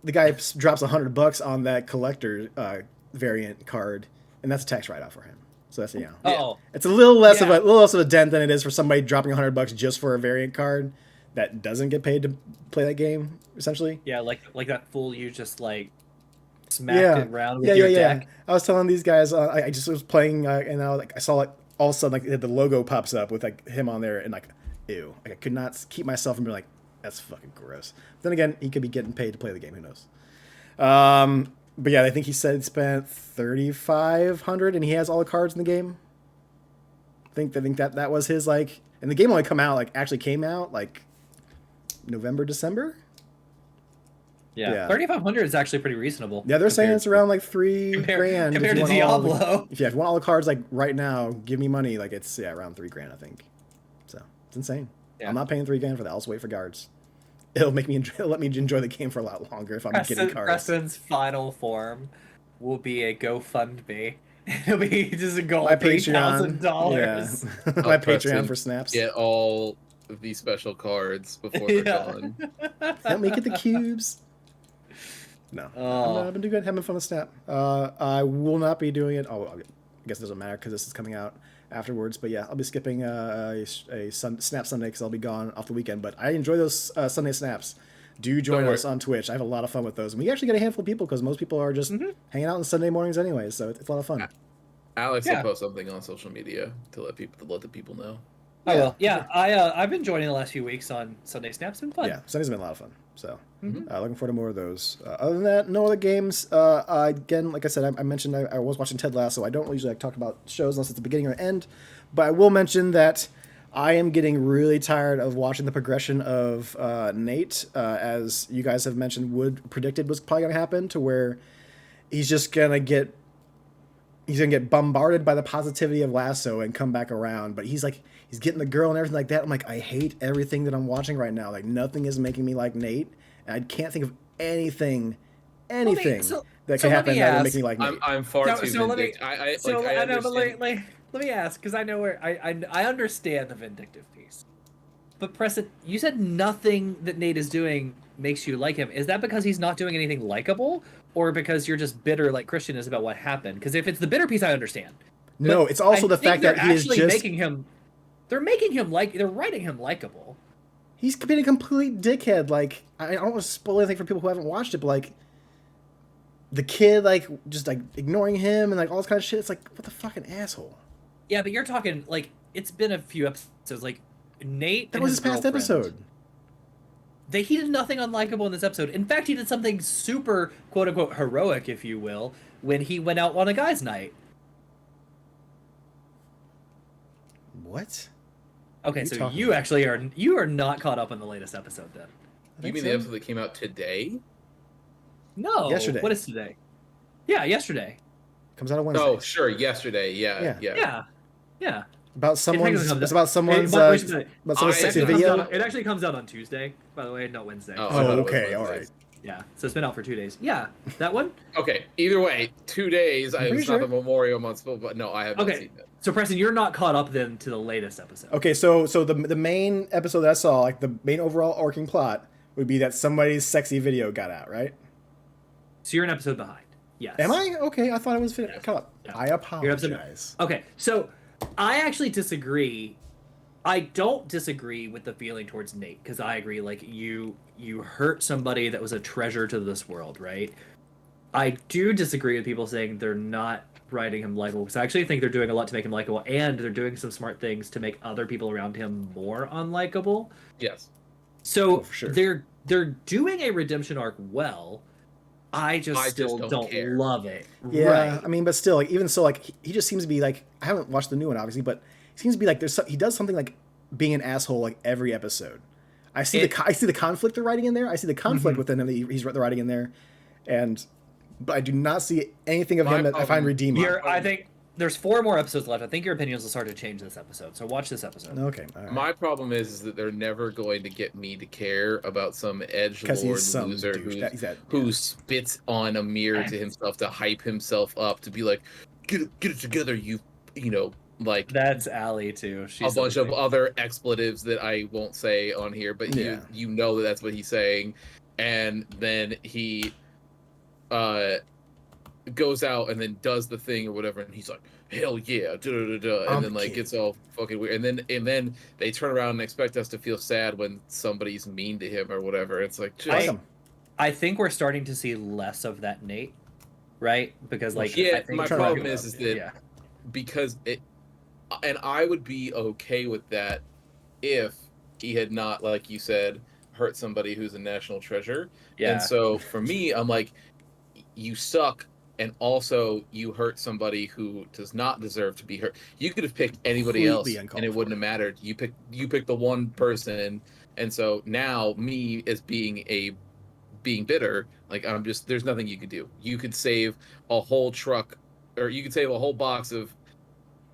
The guy drops $100 on that collector variant card, and that's a tax write-off for him. So that's it's a little less of a dent than it is for somebody dropping $100 just for a variant card that doesn't get paid to play that game. Essentially, yeah, like that fool you just like smacked it around with your deck. I was telling these guys, I just was playing, and I saw like all of a sudden like the logo pops up with like him on there, and like, ew, like, I could not keep myself from being like, that's fucking gross. But then again, he could be getting paid to play the game. Who knows? But yeah, I think he said he spent $3,500, and he has all the cards in the game. I think that was his like, and the game only actually came out like November, December. Yeah. 3,500 is actually pretty reasonable. Yeah, they're saying it's around like $3,000 compared to Diablo. If you want all the cards like right now, give me money. Like it's around $3,000, I think. So it's insane. Yeah. I'm not paying $3,000 for that. I'll just wait for guards. It'll let me enjoy the game for a lot longer if I'm getting cards. Preston's final form will be a GoFundMe. It'll be just a goal. My Patreon. $3,000. Yeah. My Patreon for snaps. Get all of these special cards before they're gone. Help me get the cubes. No, I've been doing good, having fun with Snap. I will not be doing it. Oh, I guess it doesn't matter because this is coming out afterwards. But yeah, I'll be skipping a Snap Sunday because I'll be gone off the weekend. But I enjoy those Sunday snaps. Do join us on Twitch. I have a lot of fun with those. And we actually get a handful of people because most people are just hanging out on Sunday mornings anyway. So it's a lot of fun. Alex will post something on social media to let the people know. I will. Yeah, I've been joining the last few weeks on Sunday Snaps. It's been fun. Yeah, Sunday's been a lot of fun. So looking forward to more of those. Other than that, no other games. Again, like I said, I mentioned I was watching Ted Lasso. I don't usually talk about shows unless it's the beginning or end, but I will mention that I am getting really tired of watching the progression of Nate, as you guys have mentioned, predicted was probably going to happen, to where he's gonna get bombarded by the positivity of Lasso and come back around. But he's getting the girl and everything like that. I'm like, I hate everything that I'm watching right now. Like, nothing is making me like Nate. And I can't think of anything that could happen that would make me like Nate. I'm far too vindictive. Let me ask, because I know where I understand the vindictive piece. But Preston, you said nothing that Nate is doing makes you like him. Is that because he's not doing anything likable, or because you're just bitter like Christian is about what happened? Because if it's the bitter piece, I understand. No, it's also the fact that he is just making him. They're writing him likable. He's being a complete dickhead. Like, I don't want to spoil anything for people who haven't watched it, but like, the kid just ignoring him and like all this kind of shit. It's like, what the fucking asshole. Yeah, but you're talking like it's been a few episodes. Like Nate. That was his past episode. he did nothing unlikable in this episode. In fact, he did something super quote unquote heroic, if you will, when he went out on a guy's night. What? Okay, so you actually are not caught up on the latest episode then. You mean the episode that came out today? No. Yesterday. What is today? Yeah, yesterday. Comes out on Wednesday. Oh, sure, yesterday. Yeah. About someone's. It It's about someone's. About someone's sexy it video. It actually comes out on Tuesday, by the way, not Wednesday. Oh, I thought it was okay, Wednesday. all right. Yeah, so it's been out for 2 days. Yeah, that one. Okay. Either way, 2 days. I'm It's pretty not sure. the Memorial Month, but no, I have not Okay, seen it. so Preston, you're not caught up then to the latest episode. Okay, so the main episode that I saw, like the main overall arcing plot, would be that somebody's sexy video got out, right? So you're an episode behind. Yes. Am I? Okay, I thought I was caught up. No. I You're apologize. Okay, so I actually disagree. I don't disagree with the feeling towards Nate because I agree. Like you hurt somebody that was a treasure to this world, right? I do disagree with people saying they're not writing him likable because I actually think they're doing a lot to make him likable, and they're doing some smart things to make other people around him more unlikable. Yes. So for sure. they're doing a redemption arc well. I just still don't care. love it. Yeah, Right. I mean, but still, like even so, like he just seems to be like I haven't watched the new one obviously, but it seems to be like he does something like being an asshole like every episode. I see the conflict they're writing in there. I see the conflict within him that he's writing in there, but I do not see anything of him that I find redeeming. I think there's 4 more episodes left. I think your opinions will start to change this episode. So watch this episode. Okay, all right. My problem is that they're never going to get me to care about some edgelord loser who spits on a mirror to himself to hype himself up to be like, get it together, you know, like That's Allie too. She's a bunch of other expletives that I won't say on here, but Yeah. you know that that's what he's saying, and then he goes out and then does the thing or whatever, and he's like, hell yeah, and then like gets all fucking weird, and then they turn around and expect us to feel sad when somebody's mean to him or whatever. It's like, just, I think we're starting to see less of that Nate, right? Because like yeah, I think my problem is that because it, and I would be okay with that if he had not, like you said, hurt somebody who's a national treasure. Yeah. And so for me, I'm like, you suck, and also you hurt somebody who does not deserve to be hurt. You could have picked anybody else, and it wouldn't have mattered. You picked the one person, and so now me as being bitter, like I'm just, there's nothing you could do. You could save a whole truck, or you could save a whole box of,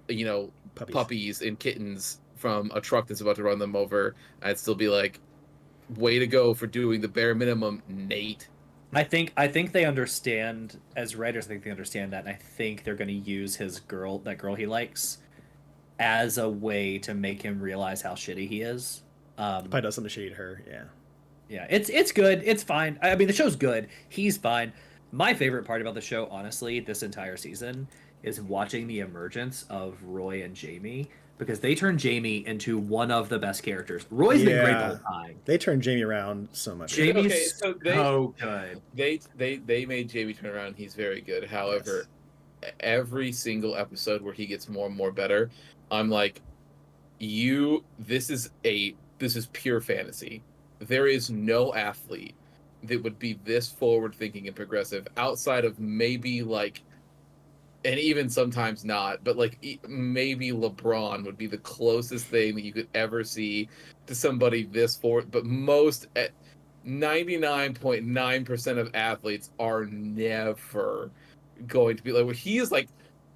you know, puppies and kittens from a truck that's about to run them over. I'd still be like, way to go for doing the bare minimum, Nate. I think they understand, as writers, I think they understand that, and I think they're going to use that girl he likes, as a way to make him realize how shitty he is. Probably does something shitty to her, yeah. Yeah, it's good. It's fine. I mean, the show's good. He's fine. My favorite part about the show, honestly, this entire season, is watching the emergence of Roy and Jamie, because they turn Jamie into one of the best characters. Roy's been great the whole time. They turned Jamie around so much. Jamie's so good. They made Jamie turn around. He's very good. However, every single episode where he gets more and more better, I'm like, this is pure fantasy. There is no athlete that would be this forward thinking and progressive outside of maybe like, and even sometimes not, but like maybe LeBron would be the closest thing that you could ever see to somebody this forward. But most, 99.9% of athletes are never going to be like, he is like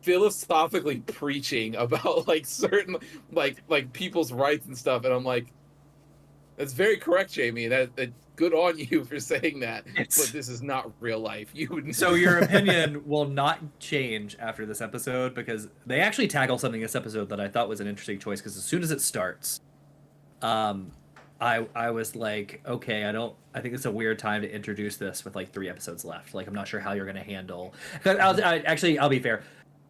philosophically preaching about like certain like people's rights and stuff, and I'm like, that's very correct, Jamie. That good on you for saying that. But this is not real life. So your opinion will not change after this episode, because they actually tackle something in this episode that I thought was an interesting choice. Because as soon as it starts, I was like, okay, I think it's a weird time to introduce this with like 3 episodes left. Like, I'm not sure how you're going to handle. I'll be fair.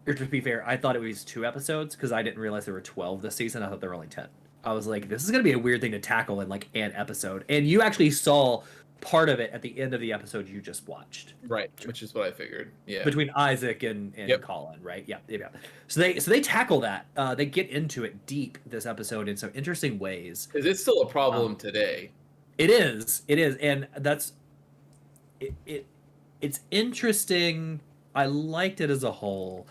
Or to be fair, I thought it was 2 episodes because I didn't realize there were 12 this season. I thought there were only 10. I was like, this is going to be a weird thing to tackle in like an episode. And you actually saw part of it at the end of the episode you just watched. Right, which is what I figured. Yeah. Between Isaac and Colin, right? Yeah. So they tackle that. They get into it deep this episode in some interesting ways. Is it still a problem today? It is, and that's it. It's interesting. I liked it as a whole.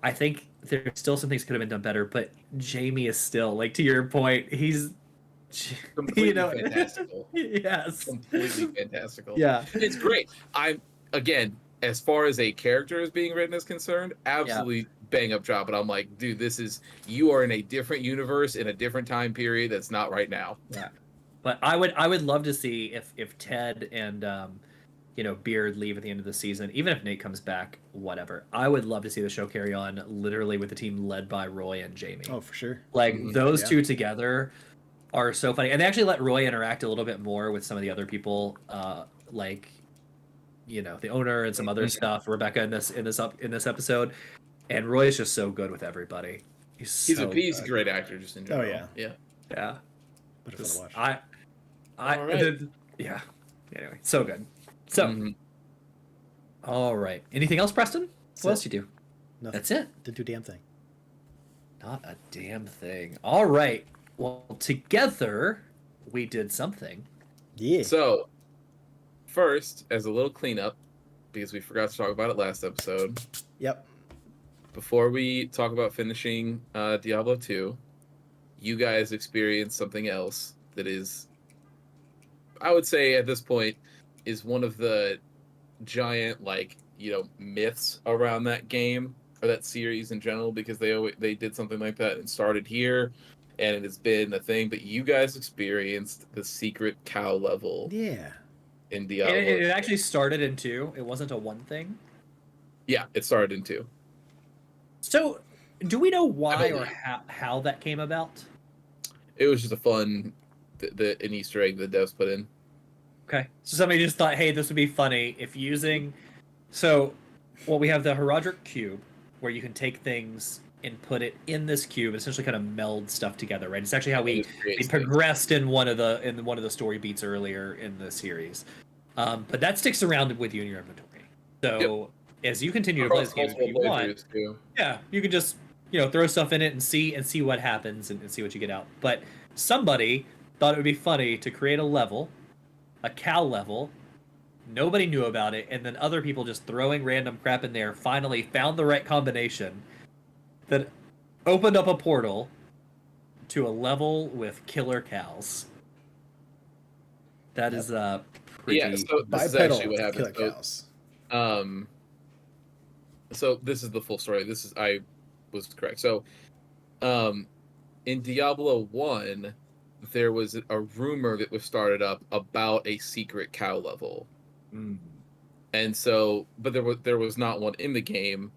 I think there's still some things could have been done better, but Jamie is still like to your point. He's Completely fantastical. Yes. Completely fantastical. Yeah. It's great. I'm again, as far as a character is being written is concerned, absolutely bang up job. But I'm like, dude, you are in a different universe in a different time period that's not right now. Yeah. But I would love to see if Ted and Beard leave at the end of the season, even if Nate comes back, whatever. I would love to see the show carry on literally with the team led by Roy and Jamie. Oh, for sure. Like those two together are so funny, and they actually let Roy interact a little bit more with some of the other people, like the owner and some other stuff. Rebecca in this episode, and Roy is just so good with everybody. He's a great actor just in general. Oh yeah. But it's fun to watch. Yeah. Anyway, so good. So, all right. Anything else, Preston? What else you do? Nothing. That's it. Didn't do a damn thing. Not a damn thing. All right. Well, together we did something. Yeah. So, first, as a little cleanup, because we forgot to talk about it last episode. Yep. Before we talk about finishing Diablo 2, you guys experienced something else that is, I would say at this point, is one of the giant myths around that game or that series in general, because they did something like that and started here, and it has been a thing. But you guys experienced the secret cow level. Yeah. In Diablo. It actually started in 2. It wasn't a 1 thing. Yeah, it started in 2. So, do we know why or how that came about? It was just a fun, an Easter egg the devs put in. Okay, so somebody just thought, hey, this would be funny if using. So, we have the Herodric cube, where you can take things and put it in this cube, and essentially kind of meld stuff together, right? It's actually how we progressed in one of the story beats earlier in the series. But that sticks around with you in your inventory. So as you continue to play this game, if you want, you can just throw stuff in it and see what happens and see what you get out. But somebody thought it would be funny to create a level, a cow level. Nobody knew about it, and then other people just throwing random crap in there finally found the right combination that opened up a portal to a level with killer cows. That is pretty... Yeah, so this is actually what happened. Killer cows. So this is the full story. I was correct. So in Diablo 1, there was a rumor that was started up about a secret cow level. And so, but there was not one in the game.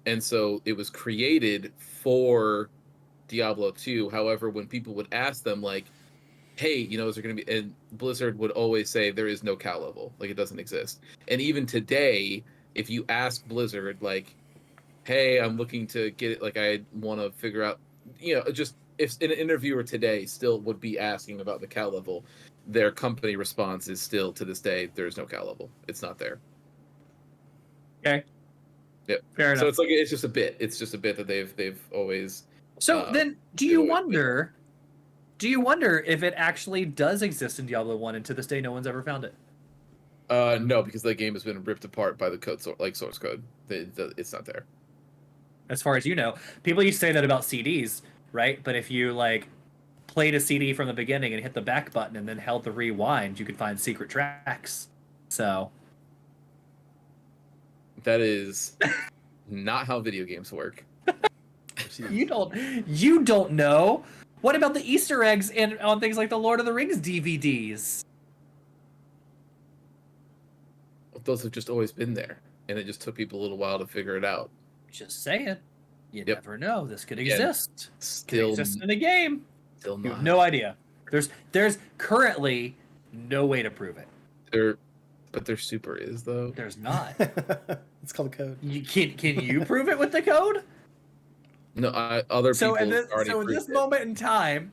And so it was created for Diablo 2. However, when people would ask them, like, hey, is there going to be... And Blizzard would always say there is no cow level. Like, it doesn't exist. And even today, if you ask Blizzard, like, hey, I'm looking to get it, like, I want to figure out... just if an interviewer today still would be asking about the cow level, their company response is still, to this day, there's no cow level. It's not there. Okay. Yep. Fair enough. So it's just a bit. It's just a bit that they've always. So then, do you wonder if it actually does exist in Diablo 1, and to this day, no one's ever found it? No, because the game has been ripped apart by the code, source code. It's not there. As far as you know, people used to say that about CDs, right? But if you played a CD from the beginning and hit the back button and then held the rewind, you could find secret tracks. So. That is not how video games work. You don't know. What about the Easter eggs on things like the Lord of the Rings DVDs? Those have just always been there, and it just took people a little while to figure it out. Just saying. You never know. This could exist. Still could exist in a game. Still not. You have no idea. There's currently no way to prove it. But there super is, though. There's not. It's called a code. Can you prove it with the code? No, other people already proved it. So in this moment in time,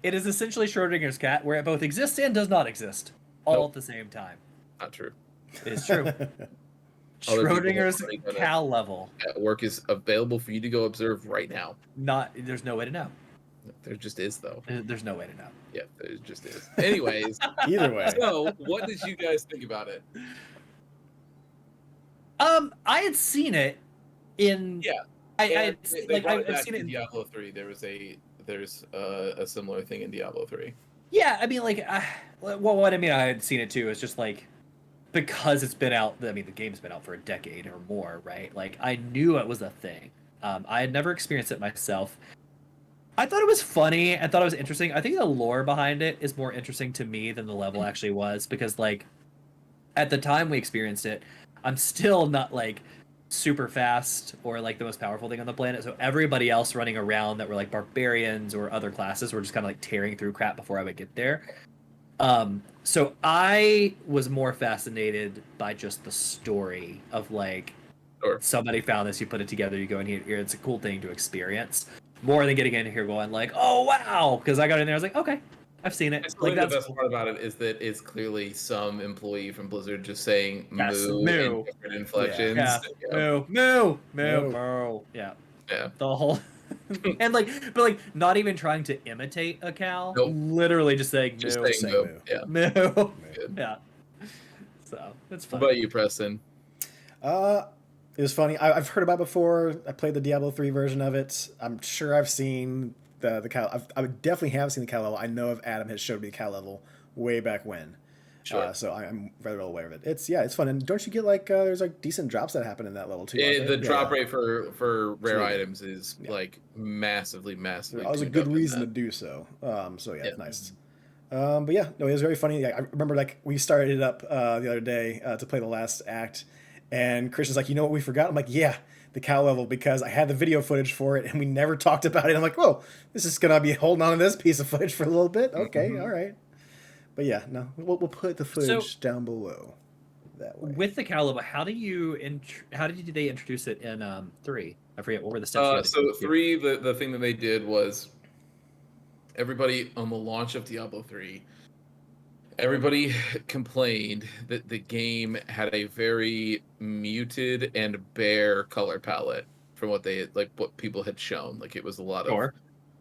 it is essentially Schrodinger's cat, where it both exists and does not exist, all at the same time. Not true. It is true. Schrodinger's cow level at work is available for you to go observe right now. There's no way to know. There just is though. There's no way to know. Yeah, there just is. Anyways, Either way. so what did you guys think about it? I had seen it in. Yeah. I've I've seen it in Diablo 3. There's a similar thing in Diablo 3. Yeah, I mean, like, what I mean, I had seen it too. Is just like because it's been out. I mean, the game's been out for a decade or more, right? Like, I knew it was a thing. I had never experienced it myself. I thought it was funny. I thought it was interesting. I think the lore behind it is more interesting to me than the level actually was because, like, at the time we experienced it, I'm still not like super fast or like the most powerful thing on the planet. So everybody else running around that were like barbarians or other classes were just kind of like tearing through crap before I would get there. So I was more fascinated by just the story of like somebody found this, you put it together, you go in here, it's a cool thing to experience. More than getting in here going like, oh wow, because I got in there, I was like, okay, I've seen it. Like, that's the best part about it is that it's clearly some employee from Blizzard just saying yes, moo in different inflections. Yeah. Moo. Yeah. Yeah. The whole and like, but like not even trying to imitate a cow. Nope. Literally just saying Just moo. saying moo. Yeah. Moo. Good. Yeah. So that's fun. What about you, Preston? It was funny. I've heard about it before. I played the Diablo 3 version of it. I'm sure I've seen the cow. I would definitely have seen the cow level. I know if Adam has showed me the cow level way back when. Sure. So I'm very well aware of it. It's fun. And don't you get like there's like decent drops that happen in that level too? The drop rate for rare items is like massively. That was a good reason to do so. It's nice. But yeah, no, it was very funny. I remember like we started it up the other day to play the last act. And Christian's like, you know what we forgot? I'm like, yeah, the cow level, because I had the video footage for it and we never talked about it. I'm like, whoa, this is going to be holding on to this piece of footage for a little bit. Okay, all right. But yeah, no, we'll put the footage down below that way. With the cow level, how did they introduce it in 3? I forget, what were the steps? So 3, the thing that they did was everybody on the launch of Diablo 3, everybody complained that the game had a very muted and bare color palette from what they had, like what people had shown. Like it was a lot of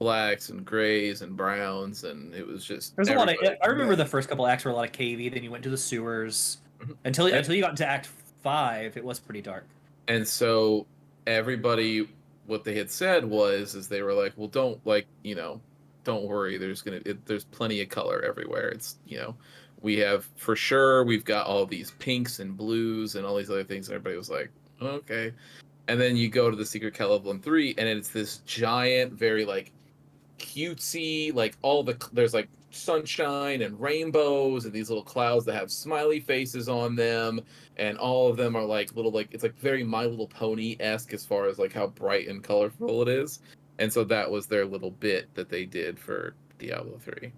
blacks and grays and browns, and it was just there's a lot of. I remember the first couple acts were a lot of cavey. Then you went to the sewers until you got into Act 5. It was pretty dark. And so everybody, what they had said is they were like, well, don't worry. There's plenty of color everywhere. It's, we've got all these pinks and blues and all these other things. And everybody was like, okay. And then you go to the secret cow level in 3, and it's this giant, very like cutesy, like there's like sunshine and rainbows and these little clouds that have smiley faces on them, and all of them are like little, like it's like very My Little Pony-esque as far as like how bright and colorful it is. And so that was their little bit that they did for Diablo 3.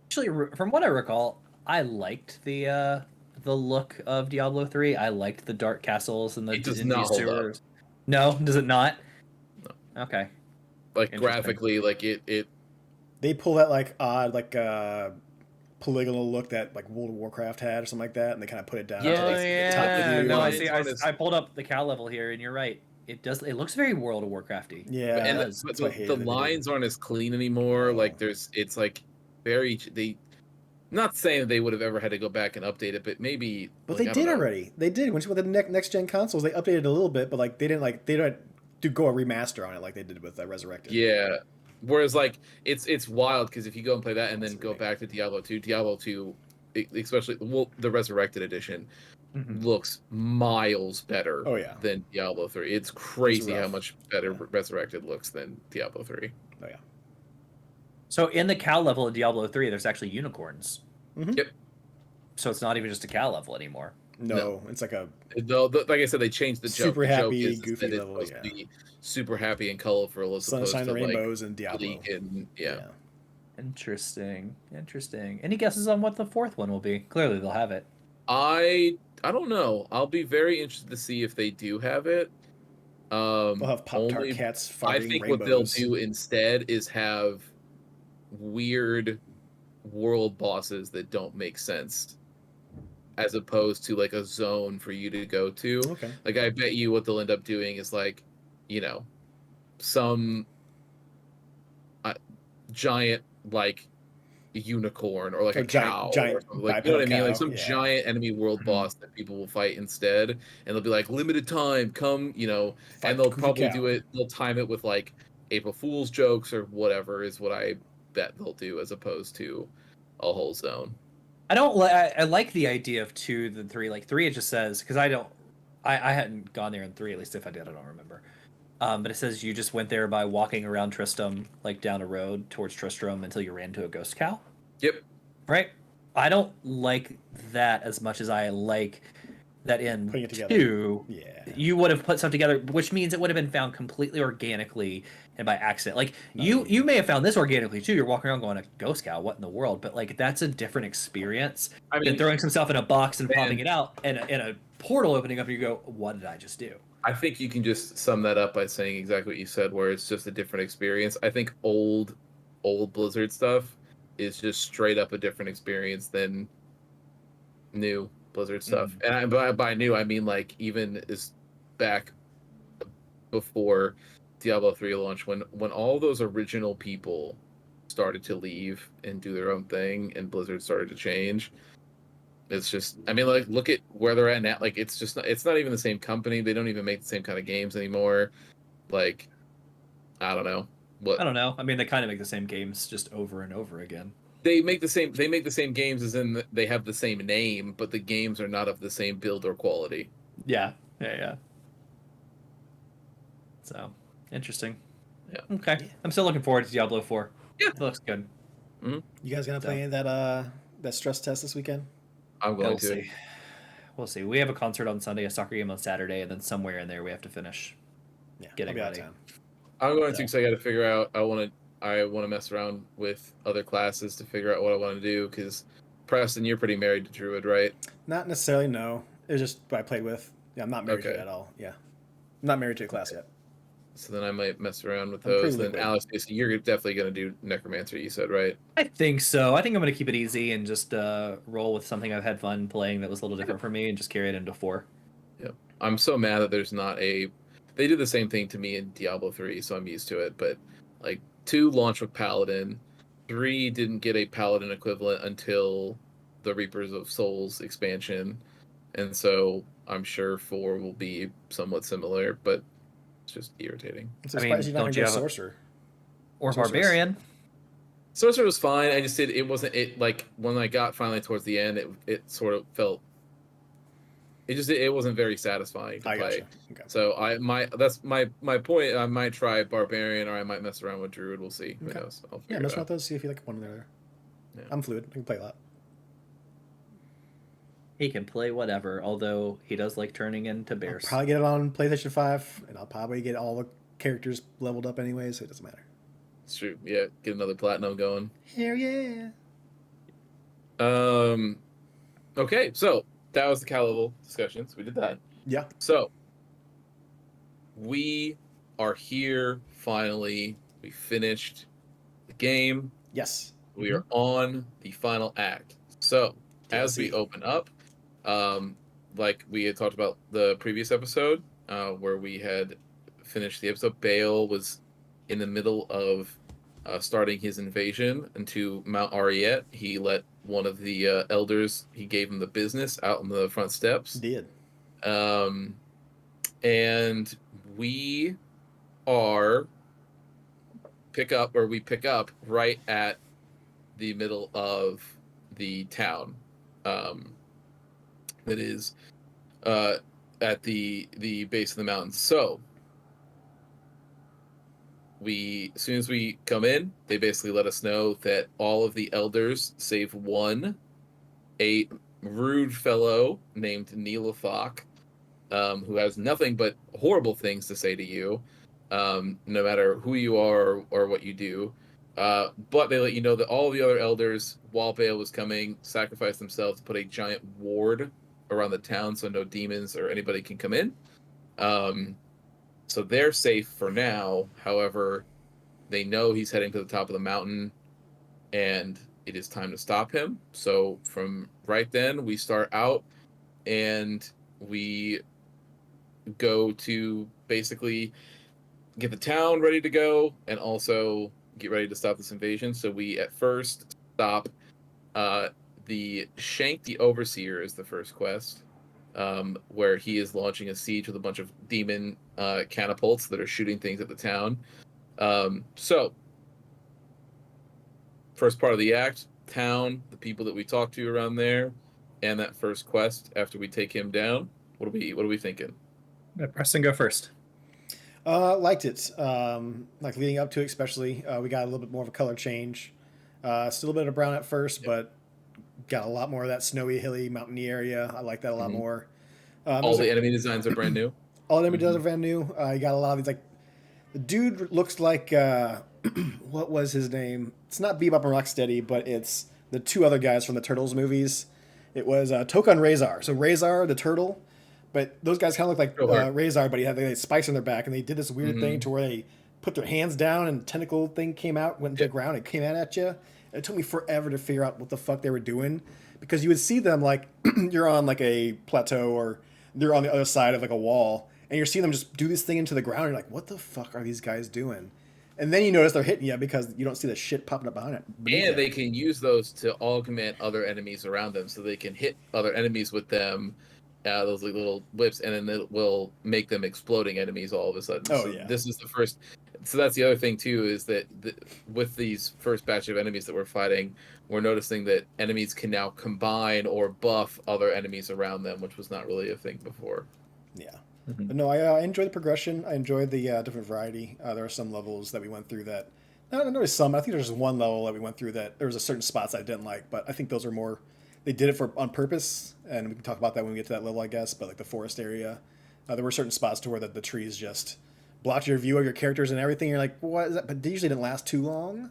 Actually, from what I recall, I liked the look of Diablo 3. I liked the dark castles and the sewers. No, does it not? No. Okay. Like graphically, like it. They pull that like odd like polygonal look that like World of Warcraft had or something like that, and they kind of put it down. Yeah. No, I see. I pulled up the cow level here, and you're right. It does. It looks very World of Warcrafty. Yeah, and the lines aren't as clean anymore. Like it's like very. Not saying that they would have ever had to go back and update it, but maybe. But they did already. They did. With the next gen consoles, they updated it a little bit, but like they don't do go a remaster on it like they did with Resurrected. Yeah. Whereas like it's wild because if you go and play that and then go back to Diablo 2, especially the Resurrected edition, looks miles better than Diablo 3. It's crazy how much better Resurrected looks than Diablo 3. Oh yeah. So in the cow level of Diablo 3, there's actually unicorns. Mm-hmm. Yep. So it's not even just a cow level anymore. No, it's like like I said, they changed the super joke. Happy, goofy level. It's supposed to be super happy and colorful as sunshine opposed to rainbows and Diablo. Yeah. Interesting. Any guesses on what the 4th one will be? Clearly, they'll have it. I don't know. I'll be very interested to see if they do have it. They'll have Pop-Tart cats fighting I think rainbows. what they'll do instead is have weird world bosses that don't make sense, as opposed to like a zone for you to go to. Okay. Like I bet you what they'll end up doing is like, some giant like unicorn or like Or a cow or giant something. Like, you know what I mean? bipedal Like cow, some yeah. giant enemy world Mhm. boss that people will fight instead, and they'll be like limited time, come, you know, Fight and they'll Goofy probably Cow. do it. They'll time it with like April Fool's jokes or whatever is what I bet they'll do as opposed to a whole zone. I don't like. I like the idea of 2 than 3. Like 3, it just says because I don't. I hadn't gone there in 3. At least if I did, I don't remember. But it says you just went there by walking around Tristram, like down a road towards Tristram until you ran into a ghost cow. Yep. Right. I don't like that as much as I like that in Putting it together. 2. Yeah. You would have put something together, which means it would have been found completely organically and by accident. Like you may have found this organically too. You're walking around going, a ghost cow, what in the world? But like that's a different experience I than mean, throwing some stuff in a box and man. popping it out and a portal opening up and you go, what did I just do? I think you can just sum that up by saying exactly what you said, where it's just a different experience. I think old Blizzard stuff is just straight up a different experience than new Blizzard stuff. And by new, I mean like even is back before Diablo 3 launch, when all those original people started to leave and do their own thing, and Blizzard started to change. It's just, I mean, like, look at where they're at now. Like, it's not even the same company. They don't even make the same kind of games anymore. Like, I don't know what. I don't know. I mean, they kind of make the same games just over and over again. They make the same games as in they have the same name, but the games are not of the same build or quality. Yeah. So, interesting. Yeah. Okay. I'm still looking forward to Diablo 4. Yeah. It looks good. You guys gonna play that stress test this weekend? I'm going We'll to. see. We'll see. We have a concert on Sunday, a soccer game on Saturday, and then somewhere in there we have to finish Yeah, getting I'll be out of ready. town. I'm going to because I got to figure out. I want to mess around with other classes to figure out what I want to do. Because Preston, you're pretty married to Druid, right? Not necessarily. No, it was just what I played with. Yeah, I'm not married to it Okay. at all. Yeah, I'm not married to a class yet. So then I might mess around with I'm pretty those. Then liquid. Alex, you're definitely going to do Necromancer. You said, right? I think so. I think I'm going to keep it easy and just roll with something I've had fun playing that was a little different for me and just carry it into 4. Yep. I'm so mad that there's not a. They did the same thing to me in Diablo 3, so I'm used to it. But like 2 launched with Paladin, 3 didn't get a Paladin equivalent until the Reapers of Souls expansion, and so I'm sure 4 will be somewhat similar, but it's just irritating. I'm I mean, surprised you're not don't gonna you go have a- sorcerer. Or Sorceress. Barbarian. Sorcerer was fine. I just did. It wasn't. It like when I got finally towards the end, it sort of felt. It wasn't very satisfying to I play. gotcha. Okay. So that's my point. I might try Barbarian or I might mess around with Druid. We'll see. Who Okay. knows? I'll Yeah, figure mess it around out. with those. See if you like one or the other. Yeah. I'm fluid. I can play a lot. He can play whatever, although he does like turning into I'll bears. probably get it on PlayStation 5, and I'll probably get all the characters leveled up anyway, so it doesn't matter. It's true. Yeah, get another platinum going. Hell yeah! Okay, so that was the Cal level discussions. We did that. Yeah. So we are here finally. We finished the game. Yes. We are on the final act. So as we DLC. open up, like we had talked about the previous episode, where we had finished the episode, Bale was in the middle of starting his invasion into Mount Ariet. He let one of the elders, he gave him the business out on the front steps. Did. And we pick up right at the middle of the town. That is at the base of the mountain. So as soon as we come in, they basically let us know that all of the elders, save one, a rude fellow named Neelathok, who has nothing but horrible things to say to you, no matter who you are or what you do. But they let you know that all the other elders, while Bale was coming, sacrificed themselves to put a giant ward around the town so no demons or anybody can come in. So they're safe for now. However, they know he's heading to the top of the mountain, and it is time to stop him. So from right then, we start out, and we go to basically get the town ready to go, and also get ready to stop this invasion. So we at first stop the Shank the Overseer is the first quest, where he is launching a siege with a bunch of demon catapults that are shooting things at the town. So first part of the act, town, the people that we talk to around there, and that first quest after we take him down. What are we thinking? Preston, go first. Liked it. Like leading up to it, especially, we got a little bit more of a color change. Still a bit of brown at first, but got a lot more of that snowy, hilly, mountainy area. I like that a lot more. All the enemy designs are brand new. All the enemy designs are brand new. You got a lot of these, like, the dude looks like, what was his name? It's not Bebop and Rocksteady, but it's the two other guys from the Turtles movies. It was Toka and Razor. So Razor, the turtle, but those guys kind of look like Razor, but he had the spikes on their back, and they did this weird thing to where they put their hands down and tentacle thing came out, went into the ground, and came out at you. And it took me forever to figure out what the fuck they were doing, because you would see them like you're on like a plateau or they're on the other side of like a wall, and you're seeing them just do this thing into the ground. And you're like, what the fuck are these guys doing? And then you notice they're hitting you because you don't see the shit popping up behind it. And they can use those to augment other enemies around them, so they can hit other enemies with them, those like little whips, and then it will make them exploding enemies all of a sudden. Oh, so yeah. This is the first. So that's the other thing too, is that with these first batch of enemies that we're fighting, we're noticing that enemies can now combine or buff other enemies around them, which was not really a thing before. Yeah. But no, I enjoyed the progression. I enjoyed the different variety. There are some levels that we went through that. No, there was some. I think there's just one level that we went through that there was a certain spots I didn't like, but I think those are more. They did it on purpose, and we can talk about that when we get to that level, I guess. But like the forest area, there were certain spots to where the trees just blocked your view of your characters and everything. You're like, what is that? But they usually didn't last too long.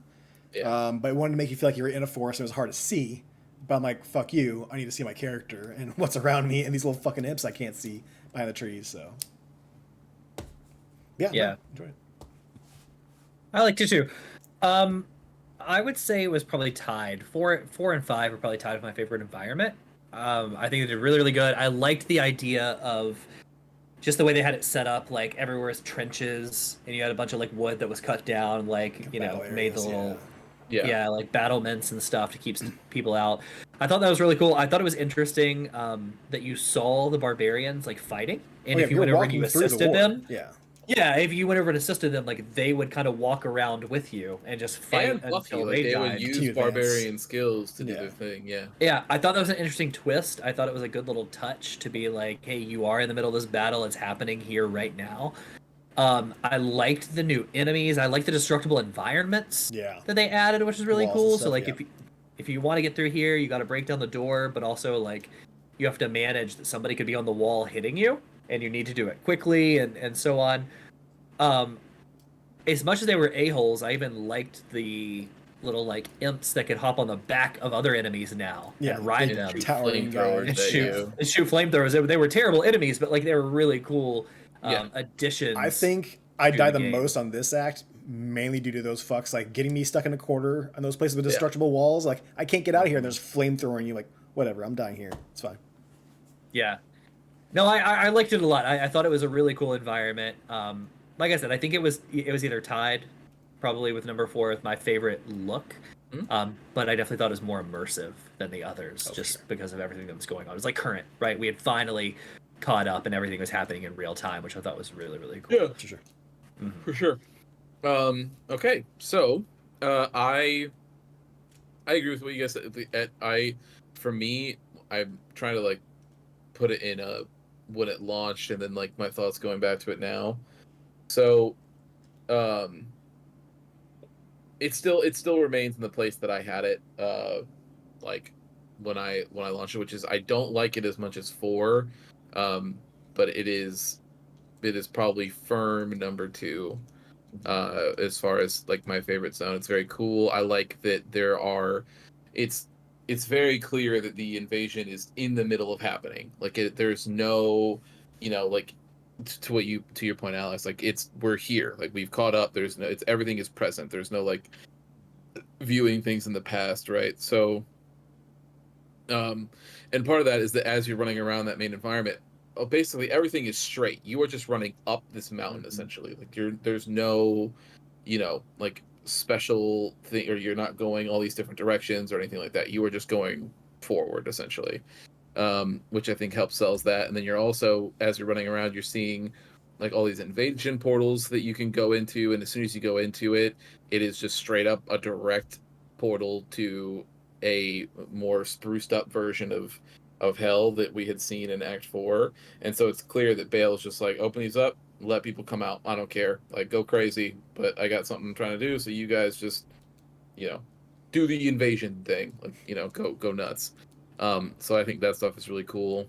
Yeah. But it wanted to make you feel like you were in a forest and it was hard to see. But I'm like, fuck you. I need to see my character and what's around me and these little fucking imps I can't see behind the trees. So. Yeah. Yeah. Enjoy it. I liked it too. I would say it was probably tied. 4 and 5 were probably tied with my favorite environment. I think they did really, really good. I liked the idea of just the way they had it set up, like everywhere is trenches, and you had a bunch of like wood that was cut down, like you know, made the little like battlements and stuff to keep people out. I thought that was really cool. I thought it was interesting that you saw the barbarians like fighting, and if you went over and you assisted them, if you went over and assisted them, like they would kind of walk around with you and just fight until they died. Would use barbarian skills to do their thing. Yeah, I thought that was an interesting twist. I thought it was a good little touch to be like, hey, you are in the middle of this battle. It's happening here right now. I liked the new enemies. I liked the destructible environments that they added, which is really cool. So like if you want to get through here, you got to break down the door, but also like you have to manage that somebody could be on the wall hitting you, and you need to do it quickly and so on. As much as they were a-holes, I even liked the little like imps that could hop on the back of other enemies now and ride them. And shoot flamethrowers. They were terrible enemies, but like they were really cool additions. I think I died the most on this act, mainly due to those fucks like getting me stuck in a corner on those places with destructible walls. Like I can't get out of here, and there's flamethrowing you. Like whatever, I'm dying here. It's fine. Yeah. No, I liked it a lot. I thought it was a really cool environment. Like I said, I think it was either tied, probably with number 4 with my favorite look. But I definitely thought it was more immersive than the others, because of everything that was going on. It was like current, right? We had finally caught up, and everything was happening in real time, which I thought was really, really cool. Yeah, for sure. For sure. Okay, so I agree with what you guys said. For me, I'm trying to like put it in when it launched, and then like my thoughts going back to it now. So, it still remains in the place that I had it, like when I launched it, which is I don't like it as much as 4, but it is probably firm number 2, as far as like my favorite zone. It's very cool. I like that it's very clear that the invasion is in the middle of happening. Like there's no, like. To your point, Alex, like we're here, like we've caught up. There's no, everything is present. There's no like viewing things in the past, right? So, and part of that is that as you're running around that main environment, basically everything is straight. You are just running up this mountain essentially. Like there's no, like special thing, or you're not going all these different directions or anything like that. You are just going forward essentially, which I think helps sells that. And then you're also, as you're running around, you're seeing like all these invasion portals that you can go into, and as soon as you go into it, it is just straight up a direct portal to a more spruced up version of hell that we had seen in Act 4. And so it's clear that Bale is just like, open these up, let people come out. I don't care. Like, go crazy, but I got something I'm trying to do, so you guys just, do the invasion thing. Like, go nuts. So I think that stuff is really cool.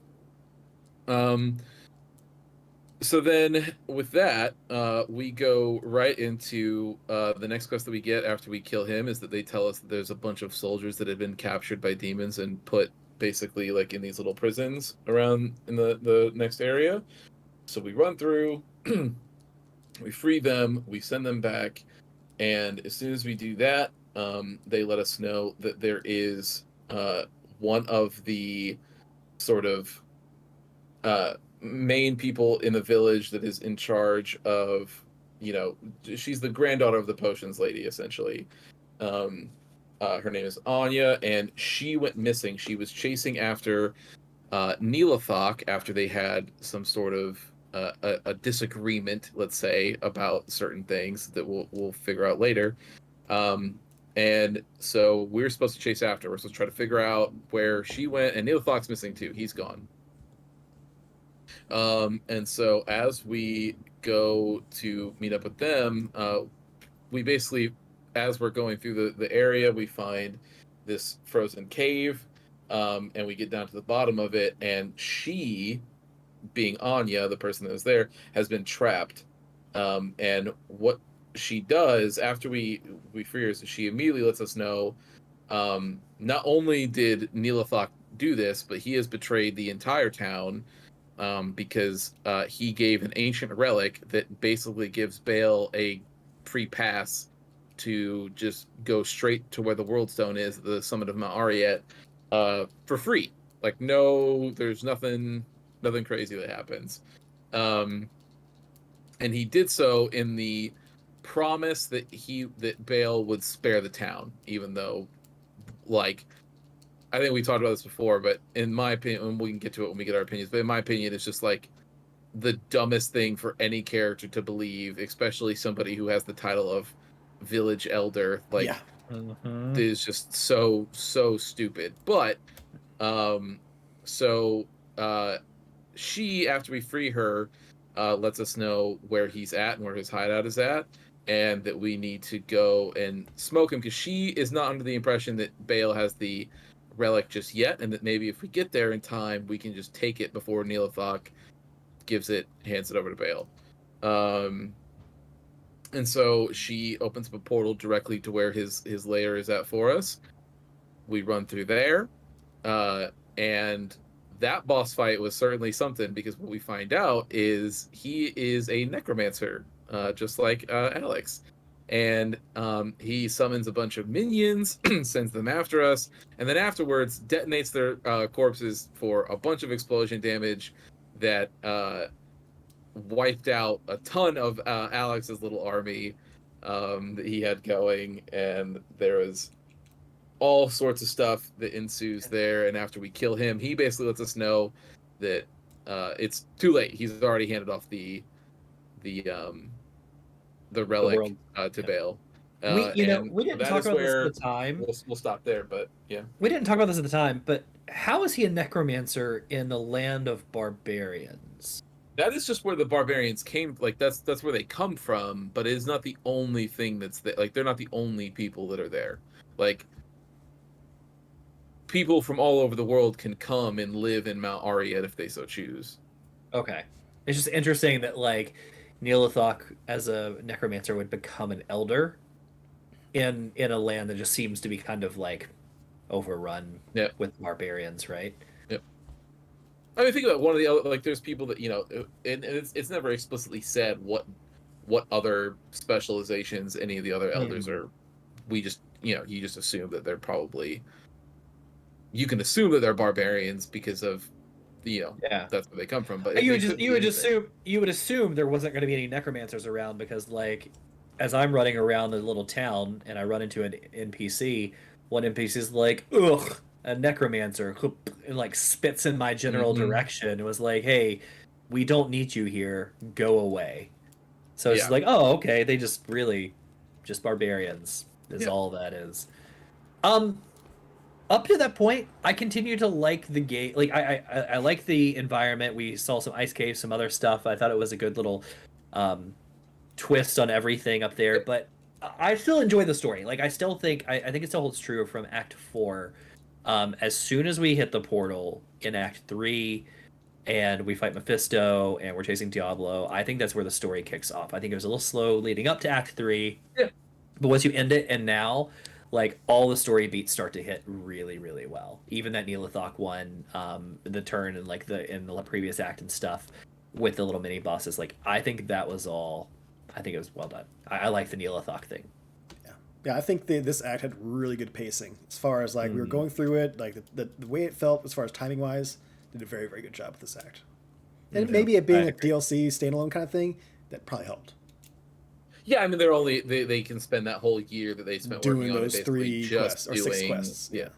So then with that, we go right into the next quest that we get after we kill him, is that they tell us that there's a bunch of soldiers that have been captured by demons and put basically like in these little prisons around in the next area. So we run through, we free them, we send them back, and as soon as we do that, they let us know that there is one of the sort of main people in the village that is in charge of, she's the granddaughter of the potions lady, essentially. Her name is Anya, and she went missing. She was chasing after Neelathok after they had some sort of a disagreement, let's say, about certain things that we'll figure out later. And so we're supposed to chase after her. We're supposed to try to figure out where she went, and Neelathok's missing too. He's gone. And so as we go to meet up with them, we basically, as we're going through the area, we find this frozen cave, and we get down to the bottom of it, and she, being Anya, the person that was there, has been trapped. And what she does after we free her is she immediately lets us know, not only did Neelathok do this, but he has betrayed the entire town, because he gave an ancient relic that basically gives Bale a free pass to just go straight to where the World Stone is, the summit of Mount Ariet, for free. Like, no, there's nothing crazy that happens. And he did so in the promise that Bale would spare the town, even though, like, I think we talked about this before, but in my opinion, and we can get to it when we get our opinions, but in my opinion, it's just like the dumbest thing for any character to believe, especially somebody who has the title of village elder. Like, Yeah. Mm-hmm. it is just so stupid. But she, after we free her, lets us know where he's at and where his hideout is at, and that we need to go and smoke him, because she is not under the impression that Bale has the relic just yet, and that maybe if we get there in time, we can just take it before Neelathok hands it over to Bale. And so she opens up a portal directly to where his lair is at for us. We run through there, and that boss fight was certainly something, because what we find out is he is a necromancer, just like Alex. And he summons a bunch of minions, sends them after us, and then afterwards detonates their corpses for a bunch of explosion damage that wiped out a ton of Alex's little army that he had going, and there was all sorts of stuff that ensues there. And after we kill him, he basically lets us know that it's too late. He's already handed off the relic to Bale. We didn't talk about this at the time. We'll stop there, but yeah. We didn't talk about this at the time, but how is he a necromancer in the land of barbarians? That is just where the barbarians came. Like, that's where they come from, but it is not the only thing that's there. Like, they're not the only people that are there. Like, people from all over the world can come and live in Mount Ariet if they so choose. Okay. It's just interesting that, like, Neelathok as a necromancer would become an elder in a land that just seems to be kind of like overrun with barbarians, right? Yep. I mean, think about one of the other, like, there's people that, and it's never explicitly said what other specializations any of the other elders are. We just, you just assume that they're probably, you can assume that they're barbarians because of, that's where they come from. But you would assume there wasn't going to be any necromancers around, because, like, as I'm running around the little town and I run into an NPC, one NPC is like, ugh, a necromancer, and like spits in my general direction and was like, hey, we don't need you here. Go away. So it's Yeah. just like, oh, okay. They just really, just barbarians is Yeah. all that is. Um, Up to that point, I continue to like the game. Like I like the environment. We saw some ice caves, some other stuff. I thought it was a good little um, twist on everything up there. But I still enjoy the story. Like I still think I think it still holds true from Act 4. As soon as we hit the portal in Act 3 and we fight Mephisto and we're chasing Diablo, I think that's where the story kicks off. I think it was a little slow leading up to Act 3. Yeah. But once you end it, and now, like all the story beats start to hit really, really well. Even that Neolithok one, the turn and like in the previous act and stuff with the little mini bosses. Like I think that was all. I think it was well done. I like the Neolithok thing. Yeah, I think this act had really good pacing as far as like we were going through it, like the way it felt as far as timing wise, did a very, very good job with this act. And maybe it being a DLC standalone kind of thing, that probably helped. Yeah, I mean they can spend that whole year that they spent doing working on those it 3 quests or 6 quests. Yeah,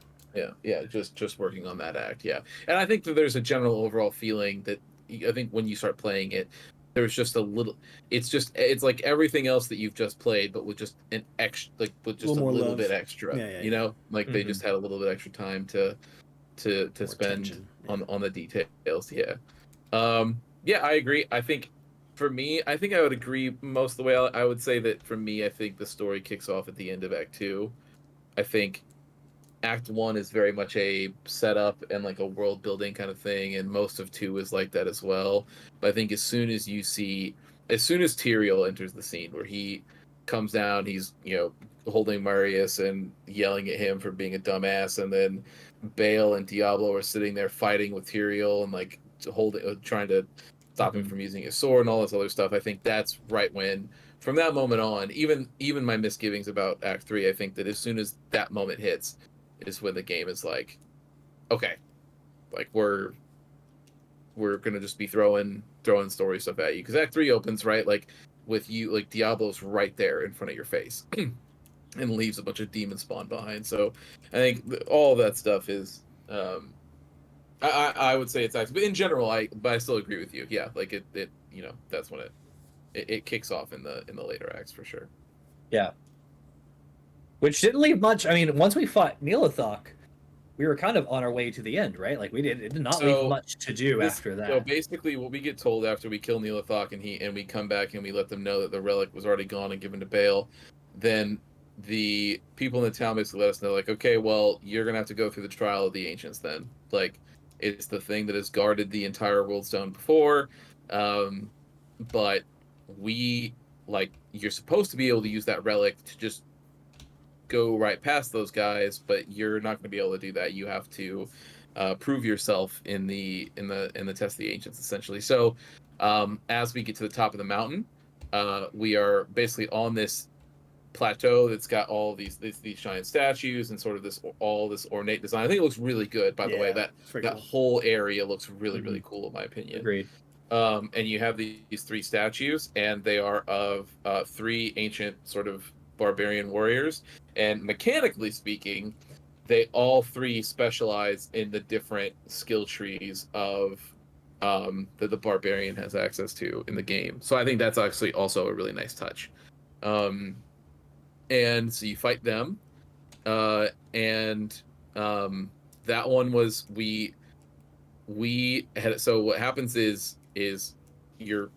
just working on that act. Yeah, and I think that there's a general overall feeling that I think when you start playing it, there's just a little. It's like everything else that you've just played, but with just an extra, like with just a little bit extra. You know, like they just had a little bit extra time to spend on the details. Yeah, yeah, I agree. I think. For me, I think I would agree most of the way. I would say that for me, I think the story kicks off at the end of Act 2. I think Act 1 is very much a setup and like a world building kind of thing, and most of 2 is like that as well. But I think as soon as Tyrael enters the scene where he comes down, he's, holding Marius and yelling at him for being a dumbass, and then Bale and Diablo are sitting there fighting with Tyrael and like trying to stop him from using his sword and all this other stuff. I think that's right when, from that moment on, even my misgivings about Act 3, I think that as soon as that moment hits, is when the game is like, okay, like we're gonna just be throwing story stuff at you, because Act 3 opens right like with you, like Diablo's right there in front of your face, and leaves a bunch of demon spawn behind. So I think all of that stuff is. I would say it's actually, but in general, I still agree with you. Yeah, like it that's when it kicks off in the later acts for sure. Yeah. Which didn't leave much. I mean, once we fought Neolithok, we were kind of on our way to the end, right? Like it did not leave much to do after that. So basically, what we get told after we kill Neolithok and we come back and we let them know that the relic was already gone and given to Bale, then the people in the town basically let us know, like, okay, well, you're gonna have to go through the trial of the ancients then, like. It's the thing that has guarded the entire world stone before, but you're supposed to be able to use that relic to just go right past those guys, but you're not going to be able to do that. You have to prove yourself in the test of the ancients, essentially. So as we get to the top of the mountain, we are basically on this plateau that's got all these giant statues and sort of this ornate design. I think it looks really good, by the way. That cool. Whole area looks really really cool in my opinion. Agreed. And you have these 3 statues, and they are of 3 ancient sort of barbarian warriors, and mechanically speaking, they all 3 specialize in the different skill trees of that the barbarian has access to in the game. So I think that's actually also a really nice touch. And so you fight them, and that one was we had. So what happens is your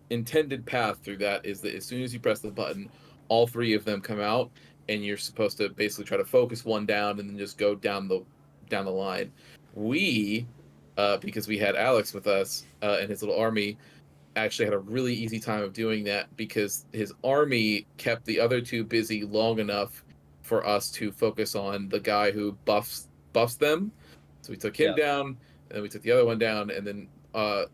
intended path through that is that as soon as you press the button, all 3 of them come out, and you're supposed to basically try to focus one down and then just go down the line. We, because we had Alex with us and his little army, actually had a really easy time of doing that, because his army kept the other 2 busy long enough for us to focus on the guy who buffs them. So we took him down, and then we took the other one down, and then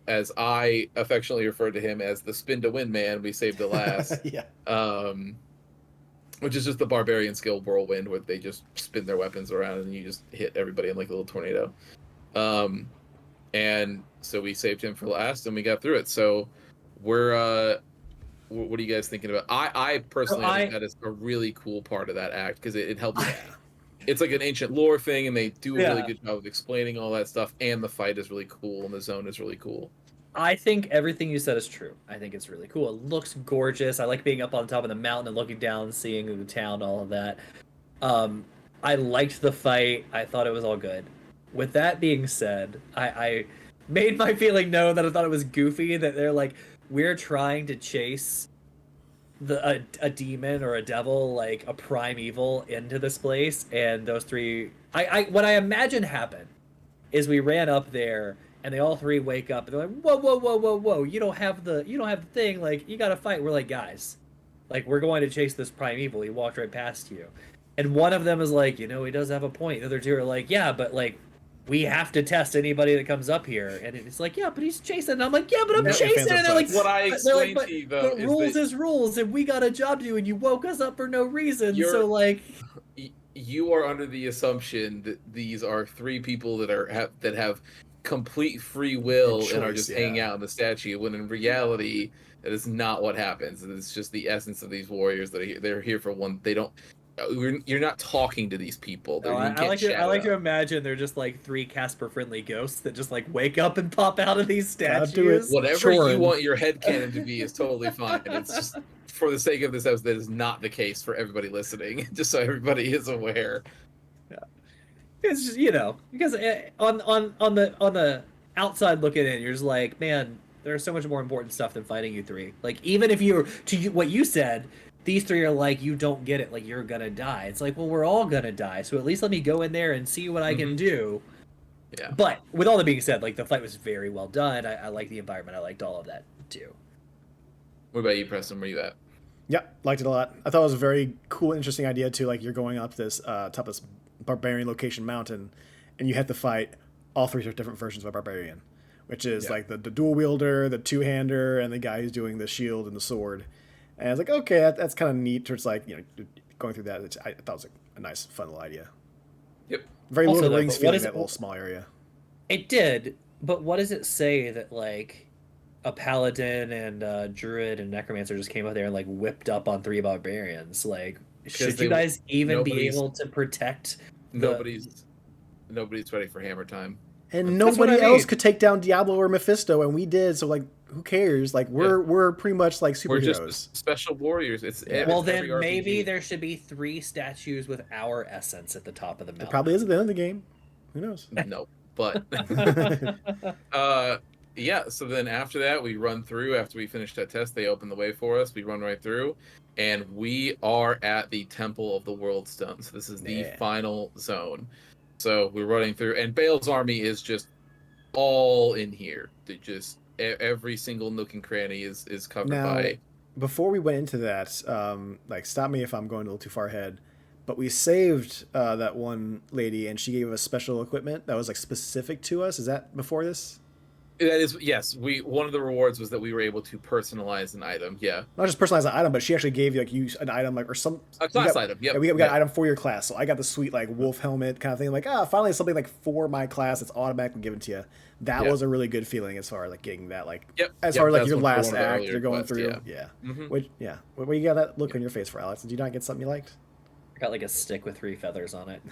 as I affectionately referred to him as the spin to win man, we saved the last. Which is just the barbarian skill whirlwind, where they just spin their weapons around and you just hit everybody in like a little tornado. And so we saved him for last, and we got through it. So we're what are you guys thinking about? I personally think that is a really cool part of that act because it helps. It's like an ancient lore thing, and they do a really good job of explaining all that stuff. And the fight is really cool, and the zone is really cool. I think everything you said is true. I think it's really cool. It looks gorgeous. I like being up on top of the mountain and looking down, seeing the town, all of that. I liked the fight. I thought it was all good. With that being said, I made my feeling known that I thought it was goofy that they're like, we're trying to chase a demon or a devil, like a primeval, into this place, and those three. What I imagine happened is we ran up there, and they all three wake up, and they're like, whoa, whoa, whoa, whoa, whoa! You don't have the thing. Like, you gotta fight. We're like, guys, like, we're going to chase this primeval. He walked right past you, and one of them is like, he does have a point. The other two are like, yeah, but like, we have to test anybody that comes up here. And it's like, yeah, but he's chasing. And I'm like, yeah, but I'm chasing. And they're like, what I explained to you, though, but rules is rules, and we got a job to do, and you woke us up for no reason. So, like, you are under the assumption that these are three people that have complete free will and are just hanging out in the statue, when in reality, that is not what happens. It's just the essence of these warriors that they're here for one. They don't. You're not talking to these people. No, I like to imagine they're just like three Casper-friendly ghosts that just like wake up and pop out of these statues. Whatever you want your headcanon to be is totally fine. It's just for the sake of this episode, that is not the case for everybody listening. Just so everybody is aware. Yeah, it's just because on the outside looking in, you're just like, man, there's so much more important stuff than fighting you three. Like, even if what you said. These three are like, you don't get it, like, you're gonna die. It's like, well, we're all gonna die, so at least let me go in there and see what I can do. Yeah. But with all that being said, like, the fight was very well done. I like the environment. I liked all of that too. What about you, Preston? Where you at? Yeah, liked it a lot. I thought it was a very cool, interesting idea too. Like, you're going up this top of this barbarian location mountain, and you have to fight all three different versions of a barbarian, which is like the dual wielder, the two-hander, and the guy who's doing the shield and the sword. And I was like, okay, that's kind of neat. It's like, going through that. I thought it was a nice, fun little idea. Yep. Very Lord of the Rings feeling, that little small area. It did, but what does it say that, like, a paladin and druid and necromancer just came out there and, like, whipped up on three barbarians? Like, should you guys even be able to protect Nobody's ready for hammer time. And nobody else could take down Diablo or Mephisto, and we did, so, like, who cares? Like, we're pretty much like superheroes. We're just special warriors. Well, then maybe there should be three statues with our essence at the top of the mountain. It probably is at the end of the game. Who knows? No, but yeah. So then after that, we run through. After we finish that test, they open the way for us. We run right through, and we are at the Temple of the World Stone. So this is the final zone. So we're running through, and Bale's army is just all in here. They just every single nook and cranny is covered by. Before we went into that, like, stop me if I'm going a little too far ahead, but we saved that one lady, and she gave us special equipment that was like specific to us. Is that before this? That is, yes. One of the rewards was that we were able to personalize an item. Yeah, not just personalize an item, but she actually gave you an item, like, or a class item. Yeah, we got an item for your class. So I got the sweet, like, wolf helmet kind of thing. Like, finally something like for my class that's automatically given to you. That was a really good feeling as far as like getting that, like, as far as like your last act you're going through. Yeah. What you got that look on your face for, Alex? Did you not get something you liked? I got like a stick with 3 feathers on it.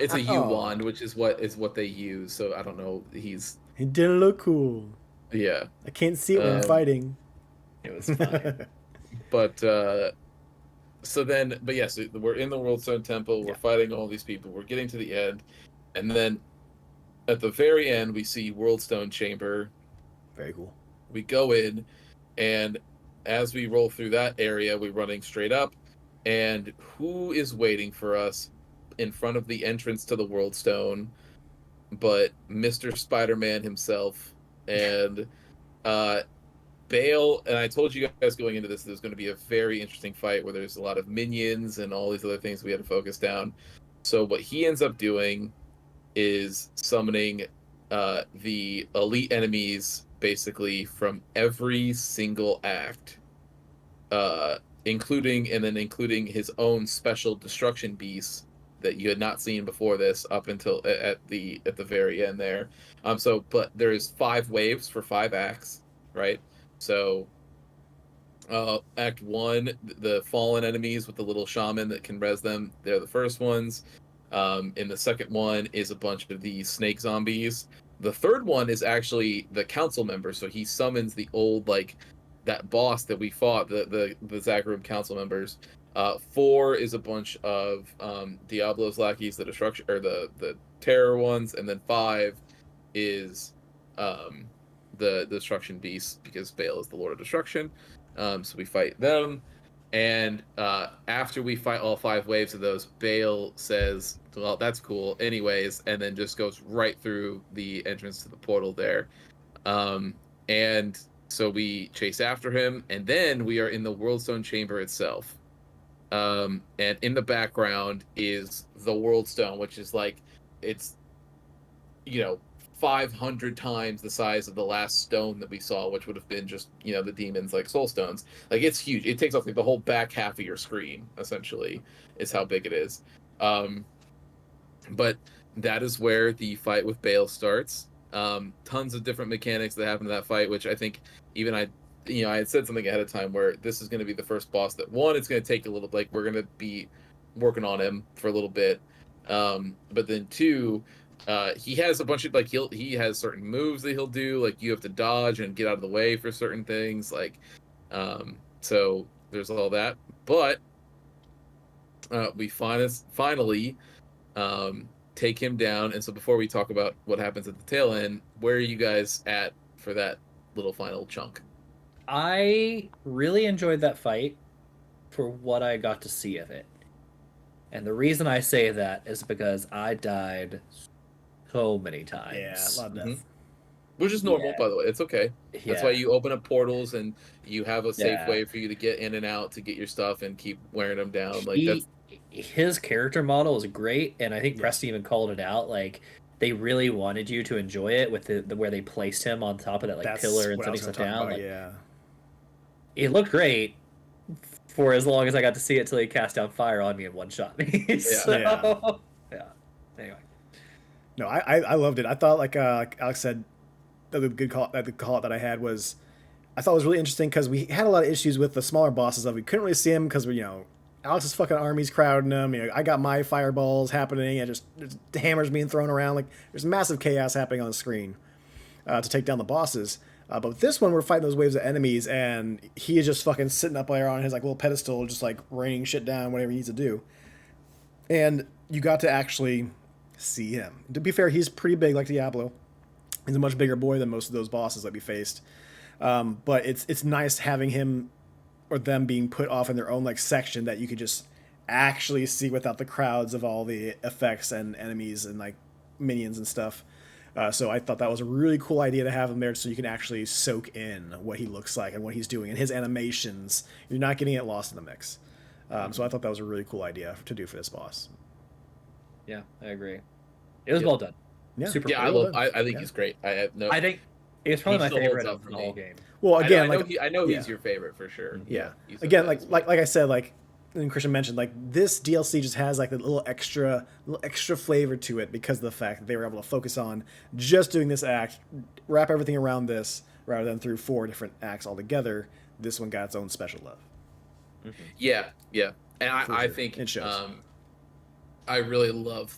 It's a U wand, which is what they use. So I don't know. He didn't look cool. Yeah. I can't see it when I'm fighting. It was fine. But so we're in the World Stone Temple. We're fighting all these people. We're getting to the end, and then at the very end, we see World Stone Chamber. Very cool. We go in, and as we roll through that area, we're running straight up, and who is waiting for us in front of the entrance to the World Stone but Mr. Spider-Man himself, and Bale. And I told you guys going into this, there's going to be a very interesting fight where there's a lot of minions and all these other things we had to focus down. So what he ends up doing is summoning the elite enemies basically from every single act, including his own special destruction beasts that you had not seen before this up until at the very end there. But there's 5 waves for 5 acts, right? So Act 1, the fallen enemies with the little shaman that can res them, they're the first ones. In the second one is a bunch of the snake zombies. The third one is actually the council member, so he summons the old, like, that boss that we fought, the Zagreum council members. 4 is a bunch of Diablo's lackeys, the destruction, or the terror ones, and then 5 is the destruction beasts, because Baal is the Lord of Destruction. So we fight them, and after we fight all 5 waves of those, Baal says, "Well, that's cool, anyways," and then just goes right through the entrance to the portal there. And so we chase after him, and then we are in the Worldstone Chamber itself. And in the background is the Worldstone, which is like, it's, 500 times the size of the last stone that we saw, which would have been just, the demons, like soul stones. Like, it's huge. It takes up like the whole back half of your screen, essentially, is how big it is. But that is where the fight with Baal starts. Tons of different mechanics that happen in that fight, which I think even I had said something ahead of time where this is going to be the first boss that, one, it's going to take a little, like, we're going to be working on him for a little bit. But then 2, he has a bunch of, like, he has certain moves that he'll do, like, you have to dodge and get out of the way for certain things, like, so there's all that. But we finally take him down. And so before we talk about what happens at the tail end, where are you guys at for that little final chunk? I really enjoyed that fight for what I got to see of it. And the reason I say that is because I died so many times. Yeah, a lot of death. Which is normal, by the way. It's okay. Yeah. That's why you open up portals and you have a safe Yeah. way for you to get in and out to get your stuff and keep wearing them down. Like, his character model was great, and I think Yeah. Preston even called it out. Like, they really wanted you to enjoy it with the where they placed him on top of that, like, That's pillar and what I was setting stuff gonna talk down. about, Like, yeah. it looked great for as long as I got to see it till he cast down fire on me and one shot me. So, yeah. Anyway. No, I loved it. I thought, like Alex said, the call out that I had was, I thought it was really interesting because we had a lot of issues with the smaller bosses. Of we couldn't really see him because Alex's fucking army's crowding him. I got my fireballs happening and just hammers being thrown around. Like, there's massive chaos happening on the screen to take down the bosses. But with this one, we're fighting those waves of enemies, and he is just fucking sitting up there on his, like, little pedestal, just, like, raining shit down, whatever he needs to do. And you got to actually see him. To be fair, he's pretty big, like Diablo. He's a much bigger boy than most of those bosses that we faced. But it's nice having him or them being put off in their own, like, section that you could just actually see without the crowds of all the effects and enemies and, like, minions and stuff. So I thought that was a really cool idea to have him there so you can actually soak in what he looks like and what he's doing and his animations. You're not getting it lost in the mix. So I thought that was a really cool idea to do for this boss. Yeah, I agree. It was well done. Yeah, Super. Yeah, cool. I think he's great. I have no. I think it's probably He my still favorite holds up of for the me. whole game. Well, again, I know yeah. he's your favorite for sure. Yeah. He's Again, the best. like I said, like, and Christian mentioned, like, this DLC just has, like, a little extra flavor to it because of the fact that they were able to focus on just doing this act, wrap everything around this rather than through 4 different acts altogether. This one got its own special love. Yeah, and I sure. think It shows. I really love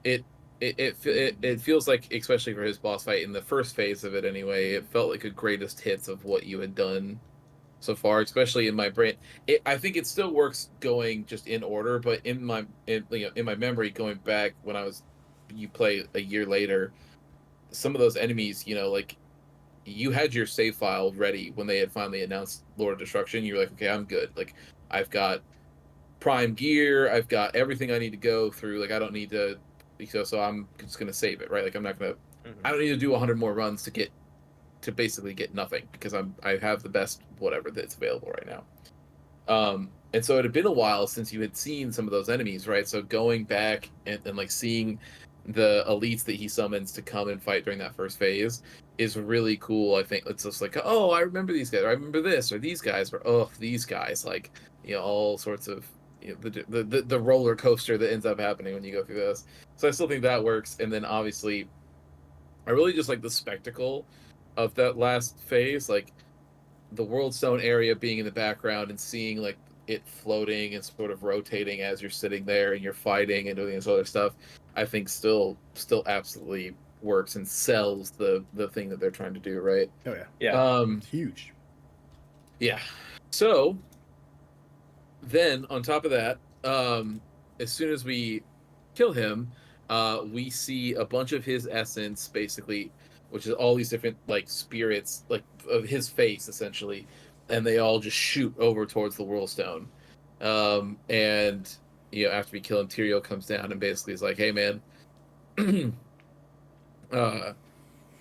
it feels like, especially for his boss fight in the first phase of it anyway, it felt like a greatest hits of what you had done so far, especially in my brain. I think it still works going just in order, but in my memory, going back when you play a year later, some of those enemies, like, you had your save file ready when they had finally announced Lord of Destruction. You're like, okay, I'm good. Like, I've got prime gear, I've got everything I need to go through. Like, I don't need to, so I'm just gonna save it, right? Like, I'm not gonna, I don't need to do 100 more runs to basically get nothing because I have the best whatever that's available right now. And so it had been a while since you had seen some of those enemies, right? So going back and like seeing the elites that he summons to come and fight during that first phase is really cool. I think it's just like, oh, I remember these guys, or I remember this, or these guys, or oh, these guys, like, all sorts of, the roller coaster that ends up happening when you go through this. So I still think that works. And then obviously, I really just like the spectacle of that last phase. Like, the World Stone area being in the background and seeing like it floating and sort of rotating as you're sitting there and you're fighting and doing this other stuff, I think still absolutely works and sells the thing that they're trying to do, right? Oh yeah. Yeah. It's huge. Yeah. So then on top of that, as soon as we kill him, we see a bunch of his essence, basically, which is all these different like spirits, like of his face, essentially, and they all just shoot over towards the World Stone. And after we kill him, Tyrael comes down and basically is like, "Hey, man,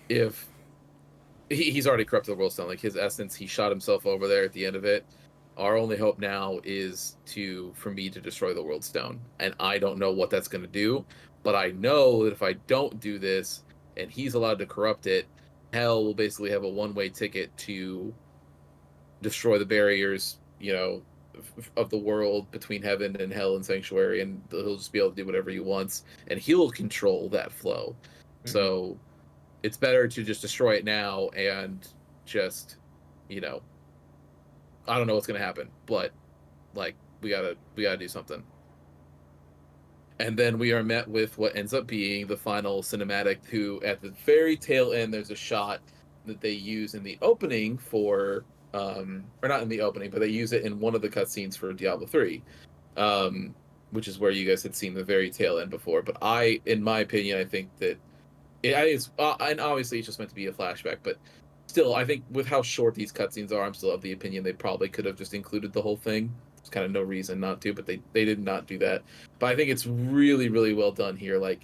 if he's already corrupted the World Stone, like his essence, he shot himself over there at the end of it. Our only hope now is for me to destroy the World Stone, and I don't know what that's going to do, but I know that if I don't do this, and he's allowed to corrupt it, Hell will basically have a one-way ticket to destroy the barriers, of the world between heaven and hell and sanctuary, and he'll just be able to do whatever he wants, and he'll control that flow. Mm-hmm. So it's better to just destroy it now and just, I don't know what's gonna happen, but like we gotta do something. And then we are met with what ends up being the final cinematic. Who at the very tail end, there's a shot that they use in the opening for, or not in the opening, but they use it in one of the cutscenes for Diablo 3, which is where you guys had seen the very tail end before. But in my opinion, I think that it is, and obviously it's just meant to be a flashback, but still, I think with how short these cutscenes are, I'm still of the opinion they probably could have just included the whole thing. There's kind of no reason not to, but they did not do that. But I think it's really, really well done here. Like,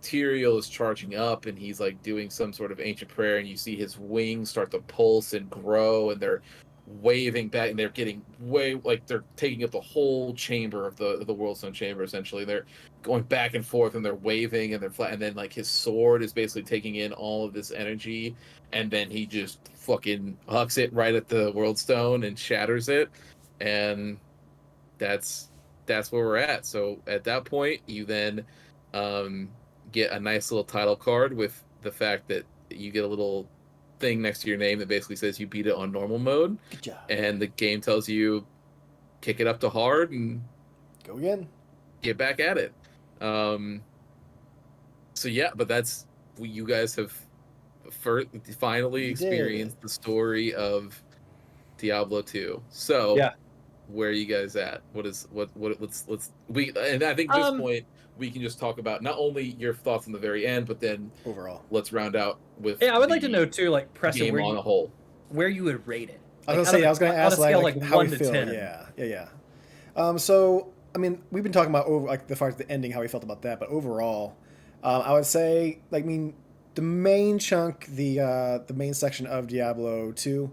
Tyrael is charging up, and he's like doing some sort of ancient prayer, and you see his wings start to pulse and grow, and they're waving back, and they're getting they're taking up the whole chamber of the World Stone chamber. Essentially, they're going back and forth, and they're waving, and they're flat, and then like his sword is basically taking in all of this energy, and then he just fucking hucks it right at the World Stone and shatters it, and that's where we're at. So at that point, you then get a nice little title card with the fact that you get a little thing next to your name that basically says you beat it on normal mode. Good job. And the game tells you kick it up to hard and go again, get back at it. So yeah, but that's you guys have finally experienced the story of Diablo 2. So yeah, where are you guys at? Let's and I think at this point we can just talk about not only your thoughts in the very end, but then overall. Let's round out with. Yeah, I would like to know too, like Preston, game on a whole, where you would rate it. I was gonna ask like how 1 we to feel. 10. Yeah. So I mean, we've been talking about the far as the ending, how we felt about that, but overall, I would say the main chunk, the main section of Diablo 2.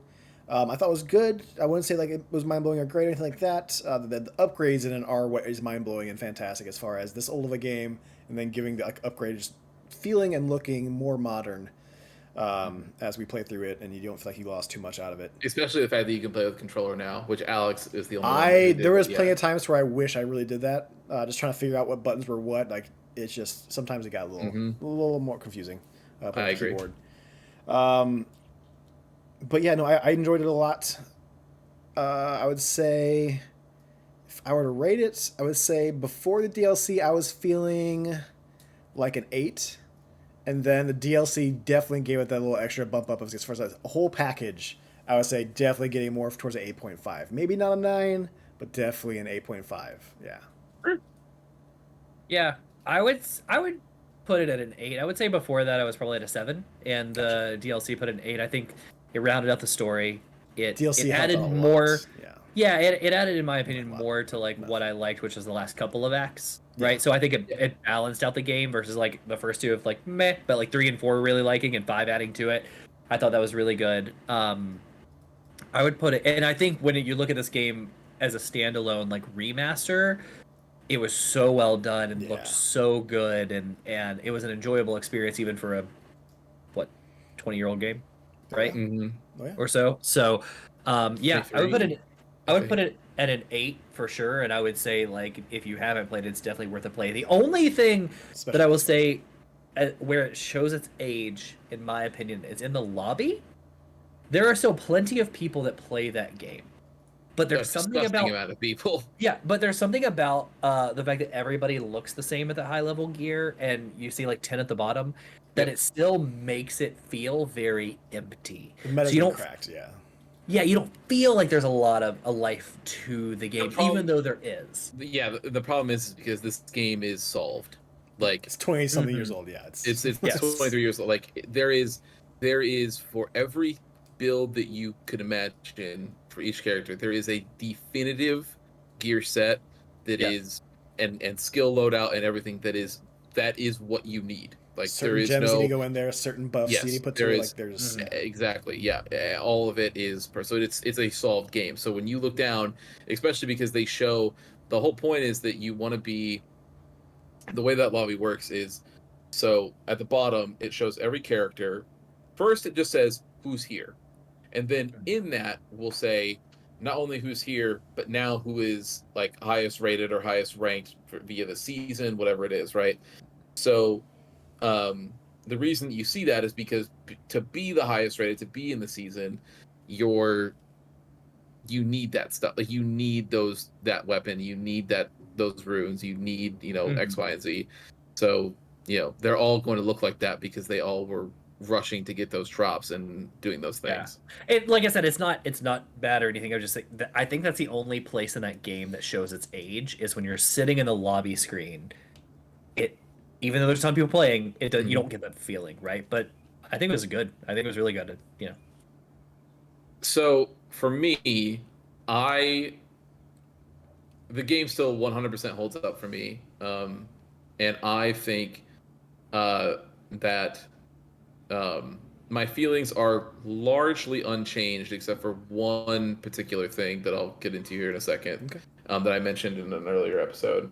I thought it was good. I wouldn't say like it was mind-blowing or great or anything like that. The upgrades in it are what is mind-blowing and fantastic as far as this old of a game, and then giving the upgrades feeling and looking more modern as we play through it, and you don't feel like you lost too much out of it. Especially the fact that you can play with a controller now, which Alex is the only There was plenty of times where I wish I really did that. Just trying to figure out what buttons were what. Like, it's just, sometimes it got a little more confusing. I agree. Keyboard. But yeah, no, I enjoyed it a lot. I would say, if I were to rate it, I would say before the DLC, I was feeling like an 8. And then the DLC definitely gave it that little extra bump up as far as a whole package. I would say definitely getting more towards an 8.5. Maybe not a 9, but definitely an 8.5. Yeah. Yeah, I would put it at an 8. I would say before that I was probably at a 7, and the DLC put it an 8. I think it rounded out the story. It added more. Yeah, it added, in my opinion, more to like what I liked, which was the last couple of acts, right? So I think it balanced out the game versus like the first two of like meh, but like 3 and 4 really liking, and 5 adding to it. I thought that was really good. I would put it, and I think when you look at this game as a standalone like remaster, it was so well done and looked so good, and it was an enjoyable experience even for a 20-year-old game, right? Or so. So I would put it at an 8 for sure, and I would say like if you haven't played it, it's definitely worth a play. The only thing that I will say where it shows its age, in my opinion, is in the lobby. there are still plenty of people that play that game, but A there's something disgusting about amount of people. yeah, but there's something about the fact that everybody looks the same at the high level gear, and you see like 10 at the bottom, that Yep. it still makes it feel very empty. The So meta's you been don't, cracked, yeah. yeah, you don't feel like there's a lot of a life to the game, even problem- though there is. Yeah, the problem is because this game is solved. Like It's 20 something years Mhm. old, yeah. It's it's Yes. 23 years old. Like there is for every build that you could imagine for each character, there is a definitive gear set that Yes. is and skill loadout and everything that is what you need. Like certain there is gems no need to go in there, certain buffs yes, need to put there to it. is Like there's Mhm. exactly yeah, all of it is so it's a solved game. So when you look down, especially because they show the whole point is that you want to be the way that lobby works is so at the bottom it shows every character. First it just says who's here. And then in that we'll say not only who's here, but now who is like highest rated or highest ranked via the season, whatever it is, right? So the reason you see that is because to be the highest rated, to be in the season, you're you need that stuff. Like you need that weapon, you need those runes, you need X, Y, and Z. So they're all going to look like that because they all were rushing to get those drops and doing those Yeah. things. It, like I said, it's not bad or anything. I was just like, I think that's the only place in that game that shows its age is when you're sitting in the lobby screen. It, even though there's some people playing, it does, you don't get that feeling, right? But I think it was good. I think it was really good. So for me, I the game still 100% holds up for me, and I think that my feelings are largely unchanged except for one particular thing that I'll get into here in a second, Okay. that I mentioned in an earlier episode.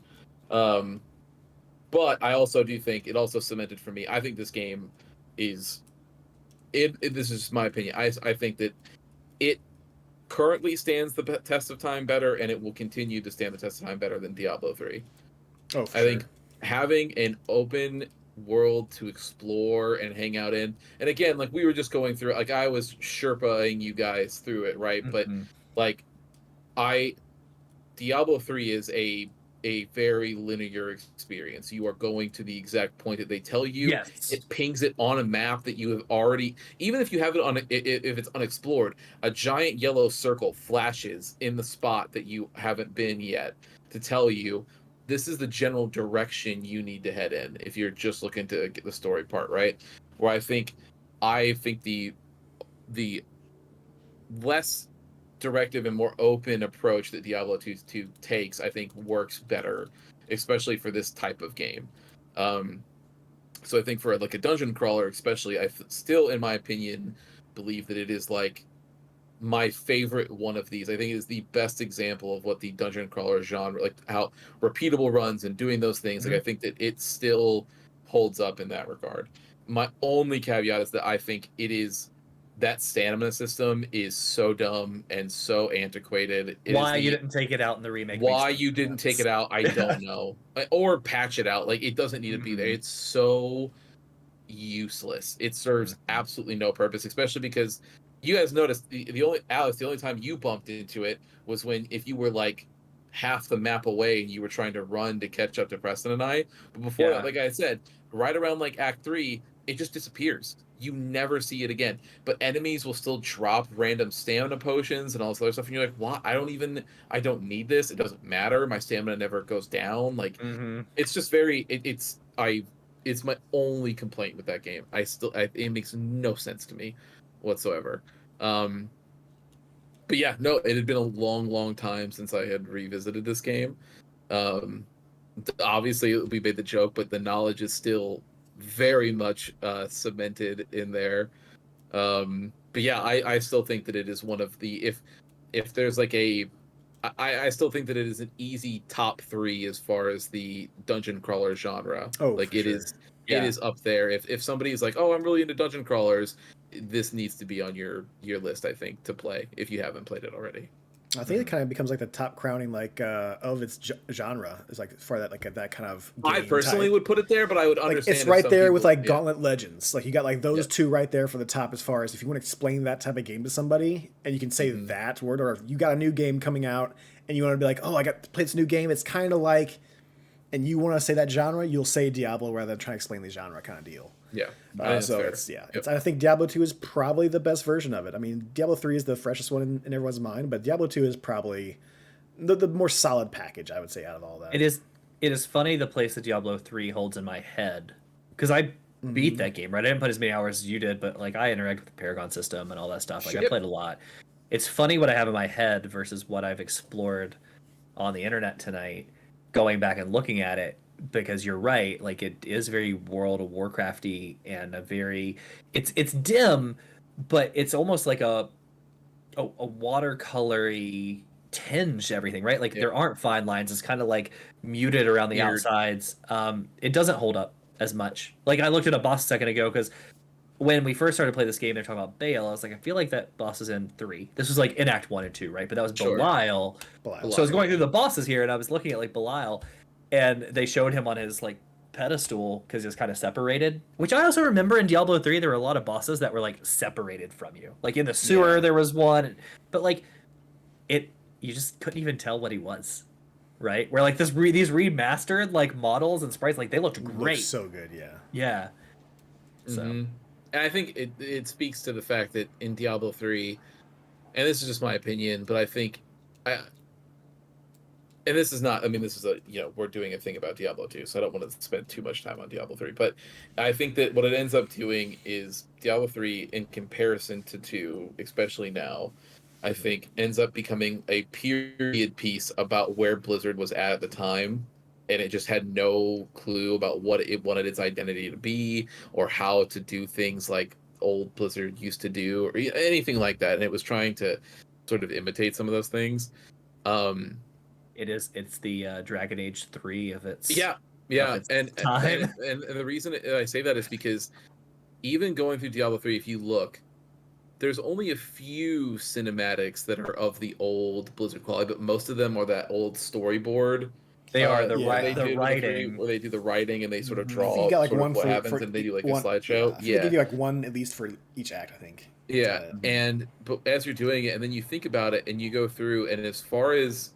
But I also do think it also cemented for me. I think this game is this is just my opinion. I think that it currently stands the test of time better, and it will continue to stand the test of time better than Diablo 3. oh for I sure. think having an open world to explore and hang out in, and again, like we were just going through, like I was Sherpaing you guys through it, right? But Mhm. like I Diablo 3 is a very linear experience. You are going to the exact point that they tell you. Yes. It pings it on a map that you have already, even if you have it on, if it's unexplored, a giant yellow circle flashes in the spot that you haven't been yet to tell you this is the general direction you need to head in if you're just looking to get the story part right. Where I think the less directive and more open approach that Diablo 2 takes, I think works better, especially for this type of game. So I think for like a dungeon crawler, especially, still, in my opinion, believe that it is like my favorite one of these. I think it is the best example of what the dungeon crawler genre, like how repeatable runs and doing those things. Like I think that it still holds up in that regard. My only caveat is that I think it is that stamina system is so dumb and so antiquated. Why you didn't take it out in the remake? Makes Why no you didn't take sense. it out, I don't know. Or patch it out. Like it doesn't need to be there. Mhm. It's so useless. It serves absolutely no purpose, especially because you guys noticed the only time you bumped into it was when if you were like half the map away and you were trying to run to catch up to Preston and I. But before that, Yeah. like I said, right around like Act 3, it just disappears. You never see it again. But enemies will still drop random stamina potions and all this other stuff, and you're like, "What? I don't need this. It doesn't matter. My stamina never goes down." Like Hmm. it's just very it's my only complaint with that game. It makes no sense to me whatsoever. um but yeah, no, it had been a long time since I had revisited this game. um Obviously we made the joke, but the knowledge is still very much cemented in there. But yeah, I still think that it is one of the, if there's like I still think that it is an easy top 3 as far as the dungeon crawler genre. Oh, Like for sure. it Yeah. is up there. If somebody is like, "Oh, I'm really into dungeon crawlers," this needs to be on your list, I think, to play if you haven't played it already. I think it kind of becomes like the top crowning of its genre is like for that like that kind of game I personally type. would put it there, but I would Like understand it's if right some there with people- like Gauntlet Legends. Like you got like those Yeah. two right there for the top as far as if you want to explain that type of game to somebody and you can say that word, or if you got a new game coming out and you want to be like, oh, I got to play this new game. It's kind of like, and you want to say that genre, you'll say Diablo rather than trying to explain the genre kind of deal. Yeah. I think So that's fair. it's I think Diablo 2 is probably the best version of it. I mean, Diablo 3 is the freshest one in everyone's mind, but Diablo 2 is probably the more solid package, I would say, out of all that. It is funny the place that Diablo 3 holds in my head, because I beat that game, right? I didn't put as many hours as you did, but like I interact with the Paragon system and all that stuff. Like I played a lot. It's funny what I have in my head versus what I've explored on the internet tonight, going back and looking at it, because you're right, like it is very World of Warcrafty and a very it's dim, but it's almost like a watercolory tinge to everything, right? Like there aren't fine lines. It's kind of like muted around the outsides. It doesn't hold up as much. Like I looked at a boss a second ago because when we first started to play this game, they're talking about Bale. I was like, I feel like that boss is in 3. This was like in Act 1 and 2, right? But that was Belial. So I was going through the bosses here, and I was looking at like Belial, and they showed him on his like pedestal because he was kind of separated. Which I also remember in Diablo 3, there were a lot of bosses that were like separated from you. Like in the sewer, there was one, but like you just couldn't even tell what he was, right? Where like these remastered like models and sprites, like they looked great, so good, yeah. So. And I think it speaks to the fact that in Diablo 3, and this is just my opinion, but I think and this is not, I mean, this is we're doing a thing about Diablo 2, so I don't want to spend too much time on Diablo 3, but I think that what it ends up doing is Diablo 3 in comparison to 2, especially now, I think ends up becoming a period piece about where Blizzard was at the time, and it just had no clue about what it wanted its identity to be or how to do things like old Blizzard used to do or anything like that, and it was trying to sort of imitate some of those things. It's the Dragon Age 3 of its and the reason I say that is because even going through Diablo 3, if you look, there's only a few cinematics that are of the old Blizzard quality, but most of them are that old storyboard. They are the writing, where they do the writing and they sort of draw you got like one what for, happens, and they do like a slideshow. They give you like one at least for each act, I think. Yeah, but as you're doing it, and then you think about it, and you go through, and as far as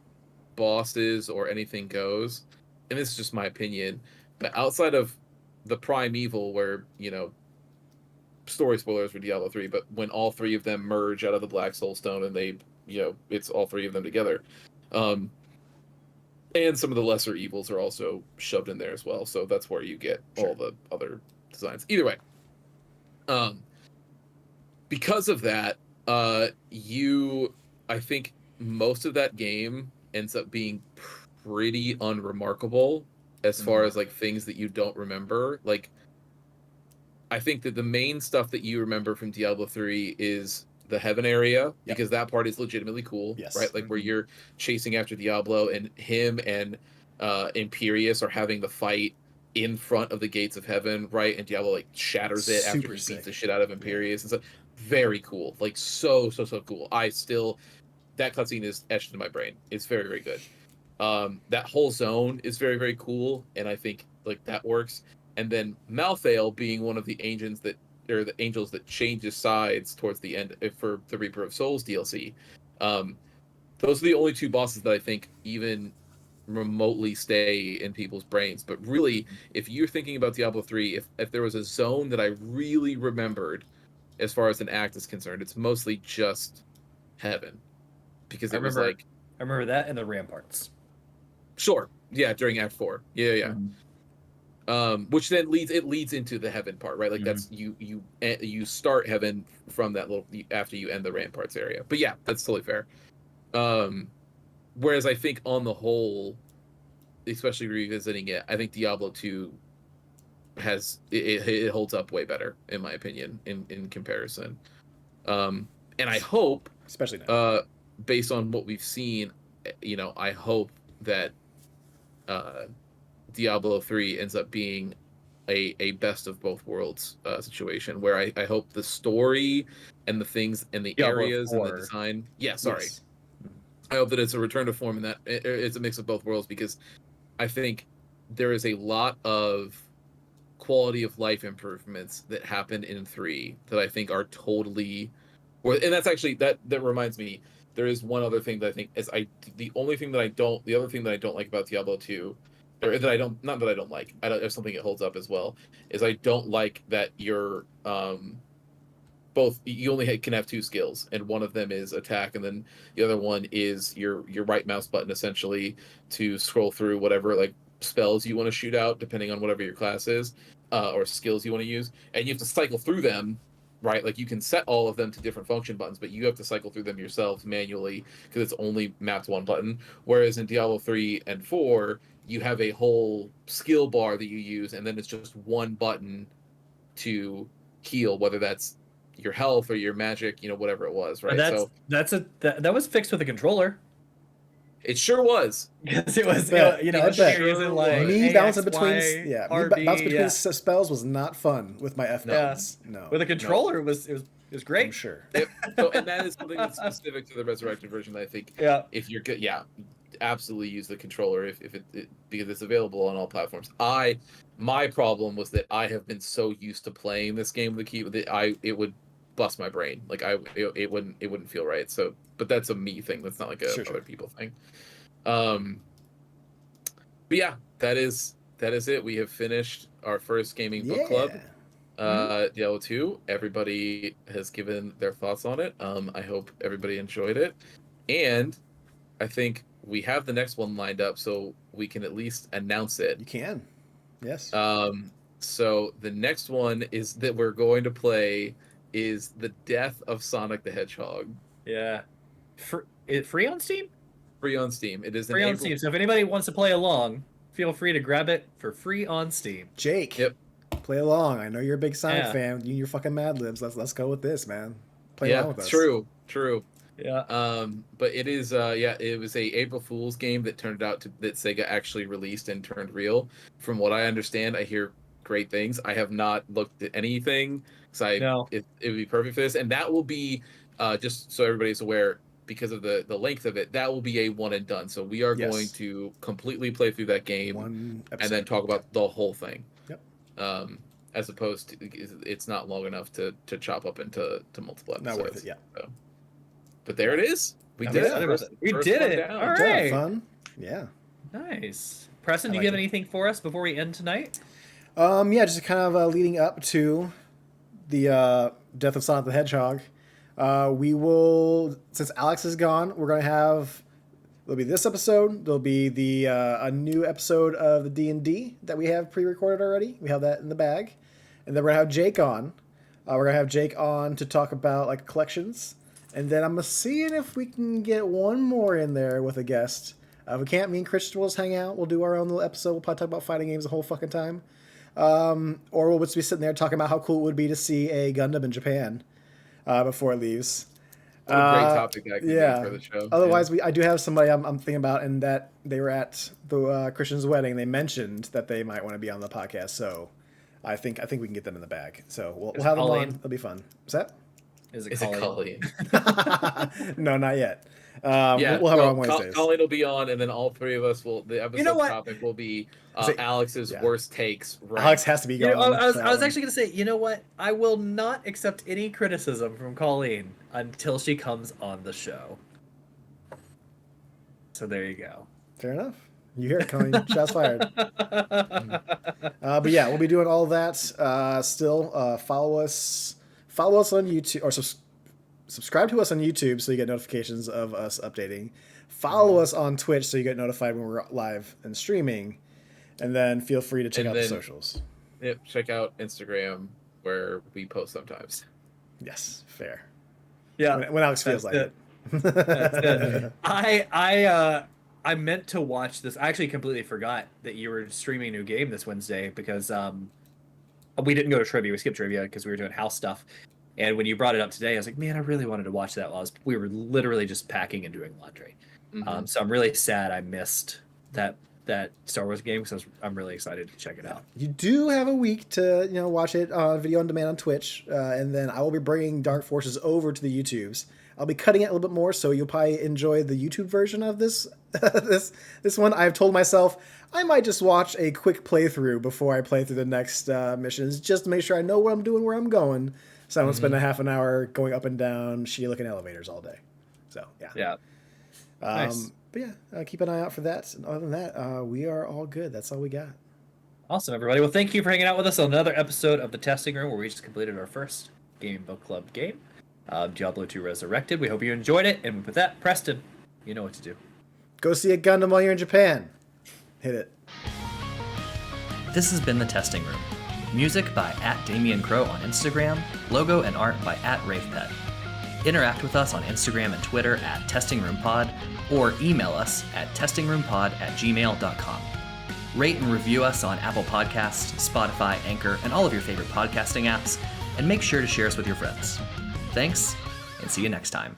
bosses or anything goes, and this is just my opinion, but outside of the Primeval, where story spoilers for Diablo 3, but when all 3 of them merge out of the Black Soul Stone and they, it's all 3 of them together. And some of the lesser evils are also shoved in there as well. So that's where you get all the other designs. Either way, because of that, I think most of that game ends up being pretty unremarkable as far as like things that you don't remember. Like, I think that the main stuff that you remember from Diablo 3 is the heaven area, because that part is legitimately cool, right? Like where you're chasing after Diablo, and him and Imperius are having the fight in front of the gates of heaven, right? And Diablo like shatters it after he beats the shit out of Imperius and stuff. Very cool, like so cool. That cutscene is etched in my brain. It's very, very good. That whole zone is very, very cool, and I think like that works. And then Malthael being one of the angels that changes sides towards the end for the Reaper of Souls DLC. Those are the only 2 bosses that I think even remotely stay in people's brains. But really, if you're thinking about Diablo 3, if there was a zone that I really remembered as far as an act is concerned, it's mostly just heaven. Because I remember that and the ramparts. Sure. Yeah, during Act 4. Yeah. Which then leads into the heaven part, right? Like that's you start heaven from that little after you end the ramparts area. But yeah, that's totally fair. Whereas I think on the whole, especially revisiting it, I think Diablo 2 it holds up way better in my opinion in comparison. And I hope, especially now, based on what we've seen, I hope that Diablo 3 ends up being a best of both worlds situation, where I hope the story and the things and the Diablo areas 4. and the design. Yeah, sorry. Yes. I hope that it's a return to form and that it's a mix of both worlds, because I think there is a lot of quality of life improvements that happened in 3 that I think are totally and that's actually that reminds me, there is one other thing that I think is the other thing that I don't like about Diablo 2, or that I don't not that I don't like, there's something that holds up as well, is I don't like that you're both, you only can have 2 skills, and one of them is attack, and then the other one is your right mouse button essentially to scroll through whatever like spells you want to shoot out depending on whatever your class is, or skills you want to use, and you have to cycle through them, right? Like you can set all of them to different function buttons, but you have to cycle through them yourselves manually because it's only mapped to one button. Whereas in Diablo 3 and 4, you have a whole skill bar that you use, and then it's just one button to heal, whether that's your health or your magic, whatever it was, right? That was fixed with a controller. It sure was. Because it was, me bouncing between spells was not fun with my F buttons. No, with a controller, it was great. I'm sure. So, and that is something that's specific to the Resurrected version that I think, if you're good, absolutely use the controller if it because it's available on all platforms. My problem was that I have been so used to playing this game with the key that it would bust my brain. Like it wouldn't feel right. So, but that's a me thing. That's not like other people thing. But yeah, that is it. We have finished our first gaming book club. Diablo 2. Everybody has given their thoughts on it. I hope everybody enjoyed it, and I think we have the next one lined up, so we can at least announce it. You can, yes. So the next one is that we're going to play is The Death of Sonic the Hedgehog. Yeah. Free on Steam? Free on Steam. It is free on Steam. So if anybody wants to play along, feel free to grab it for free on Steam. Jake. Yep. Play along. I know you're a big Sonic fan. You and your fucking Mad Libs. Let's go with this, man. Play along with us. True. Yeah. But it is it was a April Fool's game that turned out that Sega actually released and turned real. From what I understand, I hear great things. I have not looked at anything, so it would be perfect for this, and that will be just so everybody's aware, because of the length of it, that will be a one and done. So we are going to completely play through that game and then talk about the whole thing. Yep. As opposed to, it's not long enough to chop up into multiple episodes. Not worth it. Yeah. So. But there it is. We did it. We did it. All right. Fun. Yeah. Nice. Preston, do you have anything for us before we end tonight? Just kind of leading up to the Death of Sonic the Hedgehog. We will, since Alex is gone, we're going to have, there'll be this episode, there'll be a new episode of the D&D that we have pre-recorded already. We have that in the bag. And then we're going to have Jake on. We're going to have Jake on to talk about like collections. And then I'm seeing if we can get one more in there with a guest. If we can't, me and Christian will just hang out. We'll do our own little episode. We'll probably talk about fighting games the whole fucking time. Or we'll just be sitting there talking about how cool it would be to see a Gundam in Japan before it leaves. What a great topic that could be for the show. Otherwise, I do have somebody I'm thinking about, and that they were at the Christian's wedding. They mentioned that they might want to be on the podcast, so I think we can get them in the bag. So we'll have them on. It'll be fun. What's that? Is it Colleen? No, not yet. We'll have it on Wednesdays. Colleen will be on, and then all three of us will. The episode topic will be Alex's worst takes. Right? Alex has to be going. I was actually going to say, you know what? I will not accept any criticism from Colleen until she comes on the show. So there you go. Fair enough. You hear it, Colleen. Shots fired. But yeah, we'll be doing all that. Still, follow us on YouTube, or subscribe to us on YouTube so you get notifications of us updating. Follow us on Twitch so you get notified when we're live and streaming. And then feel free to check out the socials. Yep, check out Instagram where we post sometimes. Yes, fair. Yeah, when Alex feels like it. That's it. I meant to watch this. I actually completely forgot that you were streaming a new game this Wednesday because we didn't go to trivia. We skipped trivia because we were doing house stuff. And when you brought it up today, I was like, man, I really wanted to watch that while we were literally just packing and doing laundry. Mm-hmm. So I'm really sad I missed that that Star Wars game because I'm really excited to check it out. You do have a week to watch it on video on demand on Twitch, and then I will be bringing Dark Forces over to the YouTubes. I'll be cutting it a little bit more, so you'll probably enjoy the YouTube version of this this one. I've told myself I might just watch a quick playthrough before I play through the next missions, just to make sure I know what I'm doing, where I'm going. So I won't spend a half an hour going up and down shitty looking elevators all day. So Yeah. Nice. But yeah, keep an eye out for that. And other than that, we are all good. That's all we got. Awesome, everybody. Well, thank you for hanging out with us on another episode of the Testing Room, where we just completed our first Gaming Book Club game, Diablo 2 Resurrected. We hope you enjoyed it. And with that, Preston, you know what to do. Go see a Gundam while you're in Japan. Hit it. This has been the Testing Room. Music by @DamienCrow on Instagram, logo and art by @RavePet. Interact with us on Instagram and Twitter @TestingRoomPod, or email us at testingroompod@gmail.com. Rate and review us on Apple Podcasts, Spotify, Anchor, and all of your favorite podcasting apps, and make sure to share us with your friends. Thanks, and see you next time.